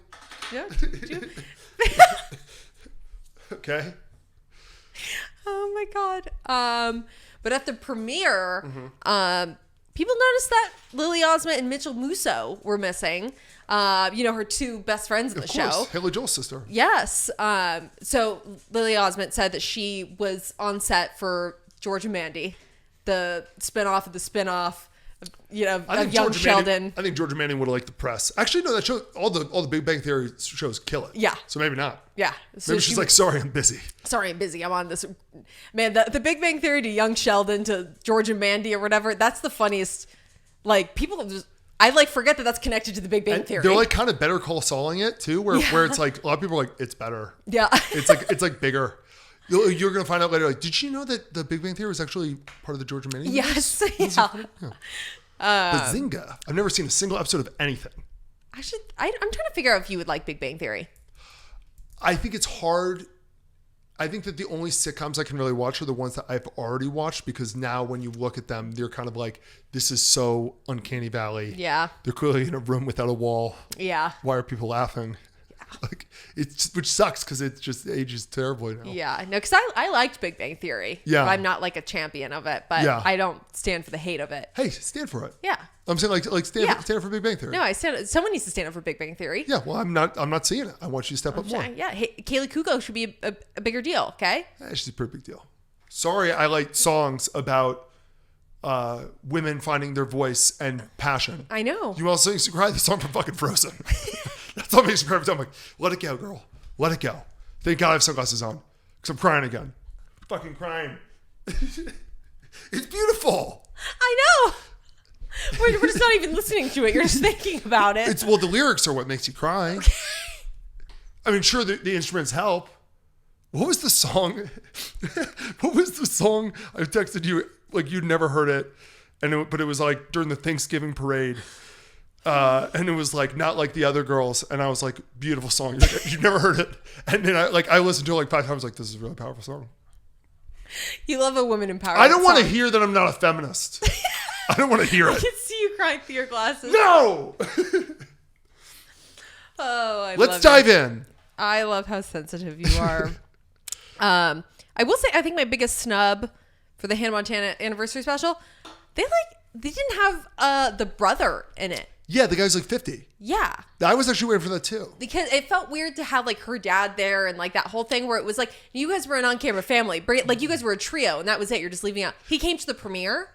Yeah. Okay. Oh my god. But at the premiere, Mm-hmm. people noticed that Lily Osment and Mitchell Musso were missing. Her two best friends in the Of course. show. Haley Joel's sister. Yes. So Lily Osment said that she was on set for George and Mandy, the spinoff of the spinoff, of Young Sheldon. I think George and Mandy would have liked the press. Actually, no, that show, all the Big Bang Theory shows kill it. Yeah. So maybe not. Yeah. So Maybe she's like, sorry, I'm busy. sorry, I'm busy. I'm on this. Man, the Big Bang Theory to Young Sheldon to George and Mandy or whatever. That's the funniest. Like people just, I like forget that that's connected to the Big Bang And Theory. they're like kind of Better Call Sauling it too, where it's like a lot of people are like, it's better. Yeah. It's like bigger. You're gonna find out later. Like, did she know that the Big Bang Theory was actually part of the George and Mandy? Yes. universe? Yeah. Bazinga! I've never seen a single episode of anything. I'm trying to figure out if you would like Big Bang Theory. I think it's hard. I think that the only sitcoms I can really watch are the ones that I've already watched, because now when you look at them, they're kind of like, this is so uncanny valley. Yeah. They're clearly in a room without a wall. Yeah. Why are people laughing? Like, which sucks because it just ages terribly now. Yeah. No, because I liked Big Bang Theory. Yeah. But I'm not like a champion of it, but Yeah. I don't stand for the hate of it. Hey, stand for it. Yeah. I'm saying like stand Yeah. stand for Big Bang Theory. No, someone needs to stand up for Big Bang Theory. Yeah, well, I'm not seeing it. I want you to step up more. Yeah. Hey, Kaylee Kuko should be a bigger deal, okay? She's a pretty big deal. Sorry, I like songs about women finding their voice and passion. I know. You also used to cry the song from fucking Frozen. That's what makes me cry every time. I'm like, let it go, girl. Let it go. Thank God I have sunglasses on, because I'm crying again. Fucking crying. It's beautiful. I know. We're just not even listening to it. You're just thinking about it. The lyrics are what makes you cry. I mean, sure, the instruments help. What was the song? What was the song I texted you? Like, you'd never heard it, but it was like during the Thanksgiving parade. And it was like not like the other girls, and I was like, beautiful song. You're like, you've never heard it, and then I listened to it like 5 times. Like, this is a really powerful song. You love a woman empowerment. I don't want to song. hear that I'm not a feminist. I don't want to hear I it. can see you crying through your glasses. No. Oh, Let's dive in. I love how sensitive you are. I will say, I think my biggest snub for the Hannah Montana anniversary special, they didn't have the brother in it. Yeah, the guy's like 50. Yeah. I was actually waiting for that too. Because it felt weird to have like her dad there and like that whole thing where it was like, you guys were an on-camera family. Like you guys were a trio and that was it. You're just leaving out. He came to the premiere.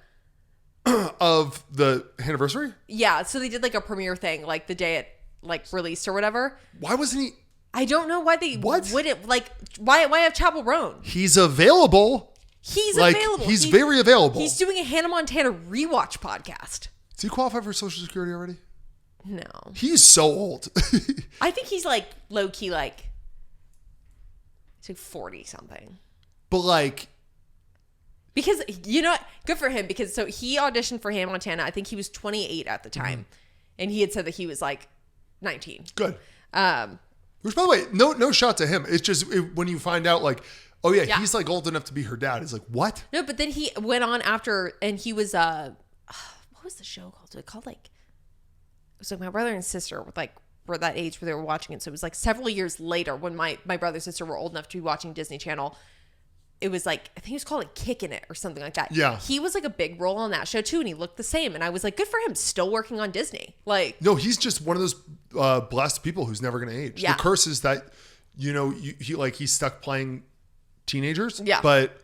Of the anniversary? Yeah. So they did like a premiere thing, like the day it like released or whatever. Why wasn't he? I don't know why they What? wouldn't like, why have Chappell Roan? He's available. He's Like, available. he's very available. He's doing a Hannah Montana rewatch podcast. Does he qualify for Social Security already? No. He's so old. I think he's like low key, like, he's like 40 something. But like, Because, you know what? Good for him. Because so he auditioned for Hannah Montana. I think he was 28 at the time. And he had said that he was like 19. good. Which, by the way, no shot to him. It's just when you find out, like, oh yeah, Yeah. he's like old enough to be her dad. It's like, what? No, but then he went on after, and he was, what was the show called? It called like, it was like my brother and sister were that age where they were watching it. So it was like several years later when my brother and sister were old enough to be watching Disney Channel. It was like, I think he was called like Kickin' It or something like that. Yeah. He was like a big role on that show too. And he looked the same. And I was like, good for him. Still working on Disney. Like, No, he's just one of those blessed people who's never going to age. Yeah. The curse is that, he's stuck playing teenagers. Yeah. But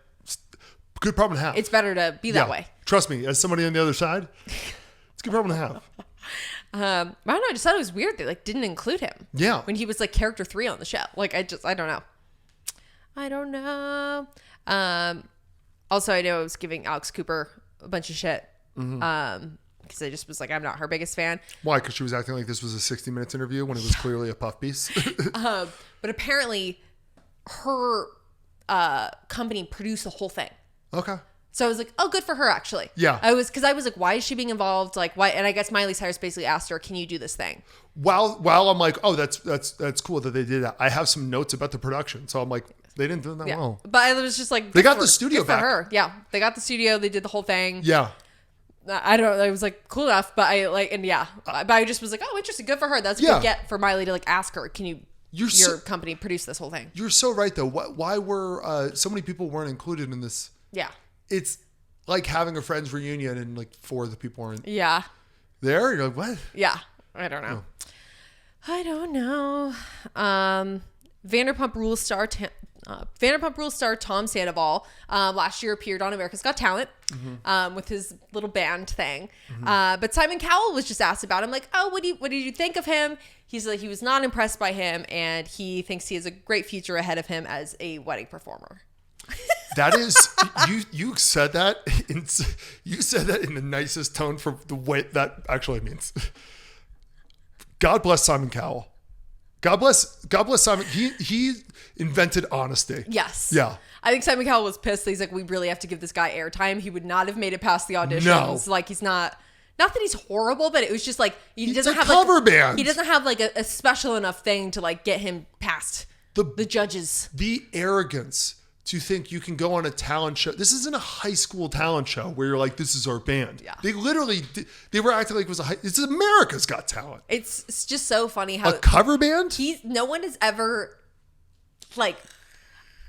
Good problem to have. It's better to be that way. Trust me, as somebody on the other side, it's a good problem to have. I don't know. I just thought it was weird they like didn't include him. Yeah. When he was like character 3 on the show. Like I don't know. Also, I know I was giving Alex Cooper a bunch of shit. Because I just was like, I'm not her biggest fan. Why? Because she was acting like this was a 60 Minutes interview when it was clearly a puff piece. But apparently her company produced the whole thing. Okay. So I was like, oh, good for her, actually. Yeah. I was like, why is she being involved? Like, why? And I guess Miley Cyrus basically asked her, can you do this thing? While I'm like, oh, that's cool that they did that. I have some notes about the production. So I'm like, they didn't do that well. But I was just like, They got the studio good for back. her. Yeah. They got the studio. They did the whole thing. Yeah. I don't know. I was like, cool enough. But but I just was like, oh, interesting. Good for her. That's a good get for Miley to like ask her, can you, your company produce this whole thing? You're so right, though. Why were so many people weren't included in this? Yeah. It's like having a friends reunion and like 4 of the people aren't Yeah. there. You're like, what? Yeah. I don't know. I don't know. Vanderpump Rules star Tom Sandoval last year appeared on America's Got Talent with his little band thing. But Simon Cowell was just asked about him, like, oh, what did you think of him? He's like, he was not impressed by him, and he thinks he has a great future ahead of him as a wedding performer. That is, you said that in the nicest tone for the way that actually means. God bless Simon Cowell. God bless Simon. He invented honesty. Yes. Yeah. I think Simon Cowell was pissed. He's like, we really have to give this guy airtime. He would not have made it past the auditions. No. Like, he's not that he's horrible, but it was just like he doesn't have cover band. He doesn't have like a special enough thing to like get him past the judges. The arrogance to think you can go on a talent show. This isn't a high school talent show where you're like, this is our band. Yeah. They literally, they were acting like it was it's America's Got Talent. It's just so funny how a cover band. No one has ever like.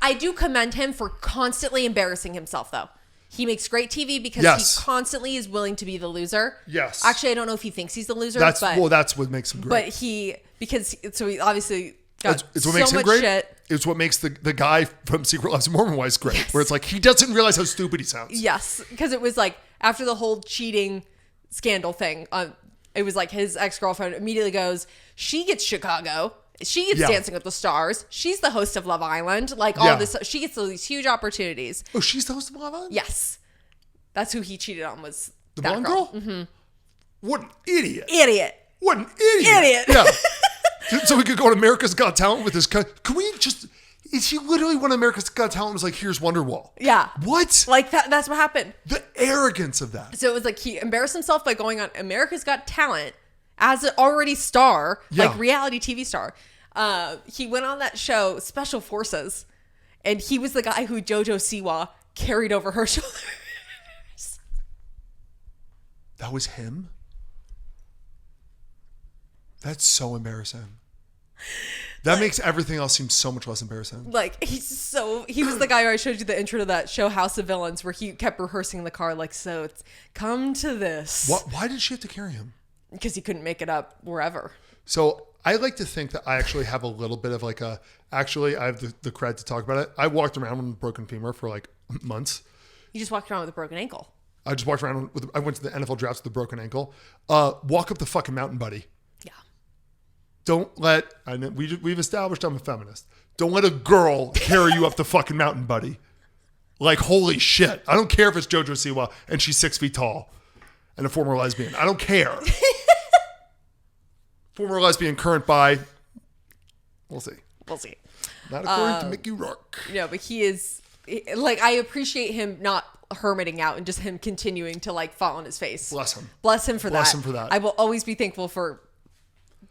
I do commend him for constantly embarrassing himself, though. He makes great TV because he constantly is willing to be the loser. Yes. Actually, I don't know if he thinks he's the loser. That's what makes him great. But he obviously got it's what makes so him much great. shit. It's what makes the guy from Secret Lives of Mormon Wives great. Yes. Where it's like, he doesn't realize how stupid he sounds. Yes. Because it was like, after the whole cheating scandal thing, it was like his ex-girlfriend immediately goes, she gets Chicago. She gets Dancing with the Stars. She's the host of Love Island. Like all this, she gets all these huge opportunities. Oh, she's the host of Love Island? Yes. That's who he cheated on, was the that blonde girl? Mm-hmm. What an idiot. What an idiot. Yeah. So we could go on America's Got Talent with this. Can we just, is he literally when America's Got Talent was like, here's Wonderwall? Yeah. What? Like that's what happened. The arrogance of that. So it was like he embarrassed himself by going on America's Got Talent as an already star, like reality TV star. He went on that show, Special Forces, and he was the guy who JoJo Siwa carried over her shoulders. That was him? That's so embarrassing. That makes everything else seem so much less embarrassing. Like, he was the guy who I showed you the intro to that show, House of Villains, where he kept rehearsing in the car, like, so it's come to this. Why did she have to carry him? Because he couldn't make it up wherever. So I like to think that I actually have a little bit of like actually I have the cred to talk about it. I walked around with a broken femur for like months. You just walked around with a broken ankle. I just walked around I went to the NFL drafts with a broken ankle. Walk up the fucking mountain, buddy. Yeah. Don't let, we've established I'm a feminist. Don't let a girl carry you up the fucking mountain, buddy. Like, holy shit. I don't care if it's JoJo Siwa and she's 6 feet tall and a former lesbian. I don't care. Former lesbian, current bi. We'll see. Not according to Mickey Rourke. No, but he is, like, I appreciate him not hermiting out and just him continuing to, like, fall on his face. Bless him. Bless him for Bless him for that. I will always be thankful for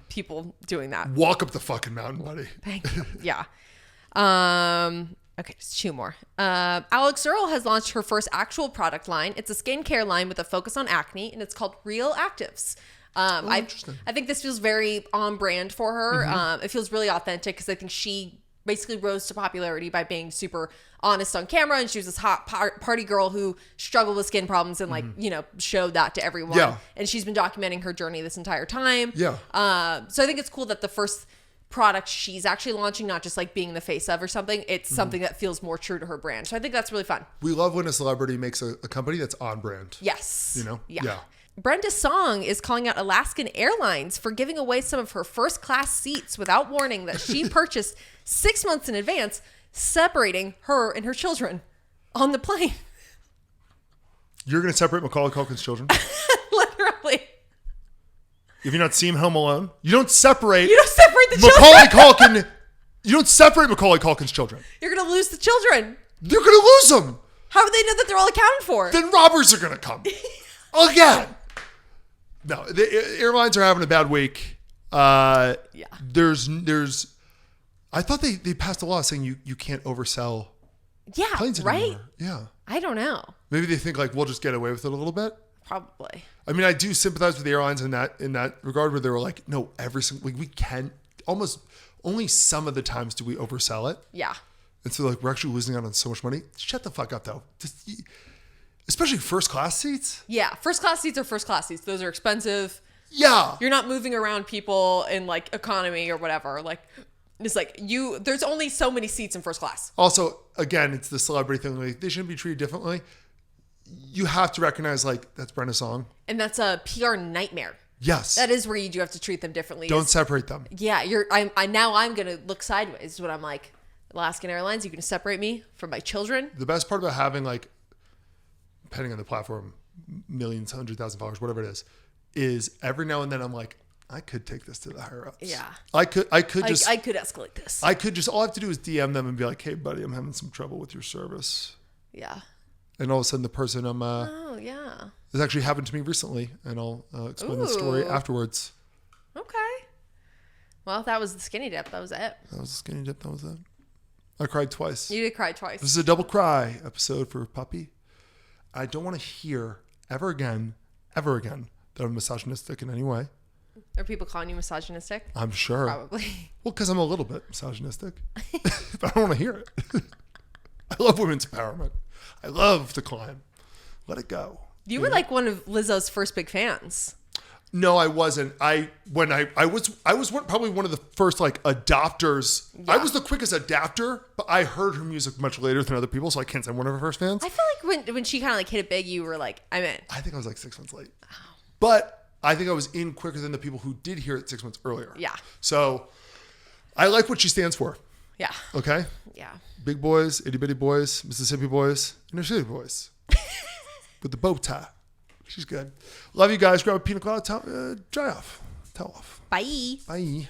people doing that. Walk up the fucking mountain, buddy. Thank you. Yeah. Okay, just 2 more. Alex Earle has launched her first actual product line. It's a skincare line with a focus on acne, and it's called Real Actives. Interesting. I think this feels very on brand for her. Mm-hmm. It feels really authentic because I think she basically rose to popularity by being super honest on camera, and she was this hot party girl who struggled with skin problems and, like, showed that to everyone. Yeah. And she's been documenting her journey this entire time. Yeah. So I think it's cool that the first product she's actually launching, not just like being the face of or something. It's something that feels more true to her brand. So I think that's really fun. We love when a celebrity makes a company that's on brand. Yes. You know? Yeah. Brenda Song is calling out Alaskan Airlines for giving away some of her first class seats without warning that she purchased 6 months in advance, separating her and her children on the plane. You're going to separate Macaulay Culkin's children? Literally. Have you not seen Home Alone? You don't separate. You don't separate the Macaulay children. Culkin. You don't separate Macaulay Culkin's children. You're going to lose the children. You're going to lose them. How do they know that they're all accounted for? Then robbers are going to come. Again. No, the airlines are having a bad week. Yeah. There's. I thought they passed a law saying you can't oversell Yeah, planes right? anymore. Yeah. I don't know. Maybe they think like we'll just get away with it a little bit. Probably. I mean, I do sympathize with the airlines in that regard, where they were like, no, every single we can almost only some of the times do we oversell it. Yeah. And so like we're actually losing out on so much money. Shut the fuck up though. Especially first class seats. Yeah. First class seats are first class seats. Those are expensive. Yeah. You're not moving around people in like economy or whatever. Like it's like there's only so many seats in first class. Also, again, it's the celebrity thing. Like they shouldn't be treated differently. You have to recognize like that's Brenda Song. And that's a PR nightmare. Yes. That is where you do have to treat them differently. Don't separate them. Yeah, I'm gonna look sideways when I'm like, Alaskan Airlines, you're gonna separate me from my children. The best part about having like, depending on the platform, millions, 100,000 followers, whatever it is every now and then I'm like, I could take this to the higher ups. Yeah. I could just I could escalate this. all I have to do is DM them and be like, hey buddy, I'm having some trouble with your service. Yeah. And all of a sudden the person Oh yeah. this actually happened to me recently, and I'll explain the story Ooh. afterwards. Okay. Well, that was the skinny dip. That was it. That was a skinny dip. That was it. I cried twice. You did cry twice. This is a double cry episode for Puppy. I don't want to hear ever again, that I'm misogynistic in any way. Are people calling you misogynistic? I'm sure. Probably. Well, because I'm a little bit misogynistic. But I don't want to hear it. I love women's empowerment. I love to climb. Let it go. You were like one of Lizzo's first big fans. No, I wasn't. I was probably one of the first like adopters. Yeah. I was the quickest adapter, but I heard her music much later than other people, so I can't say I'm one of her first fans. I feel like when she kind of like hit it big, you were like, I'm in. I think I was like 6 months late. But I think I was in quicker than the people who did hear it 6 months earlier. Yeah. So I like what she stands for. Yeah. Okay? Yeah. Big boys, itty bitty boys, Mississippi boys, inner city boys. With the bow tie. She's good. Love you guys. Grab a pina colada. Dry off. Towel off. Bye. Bye.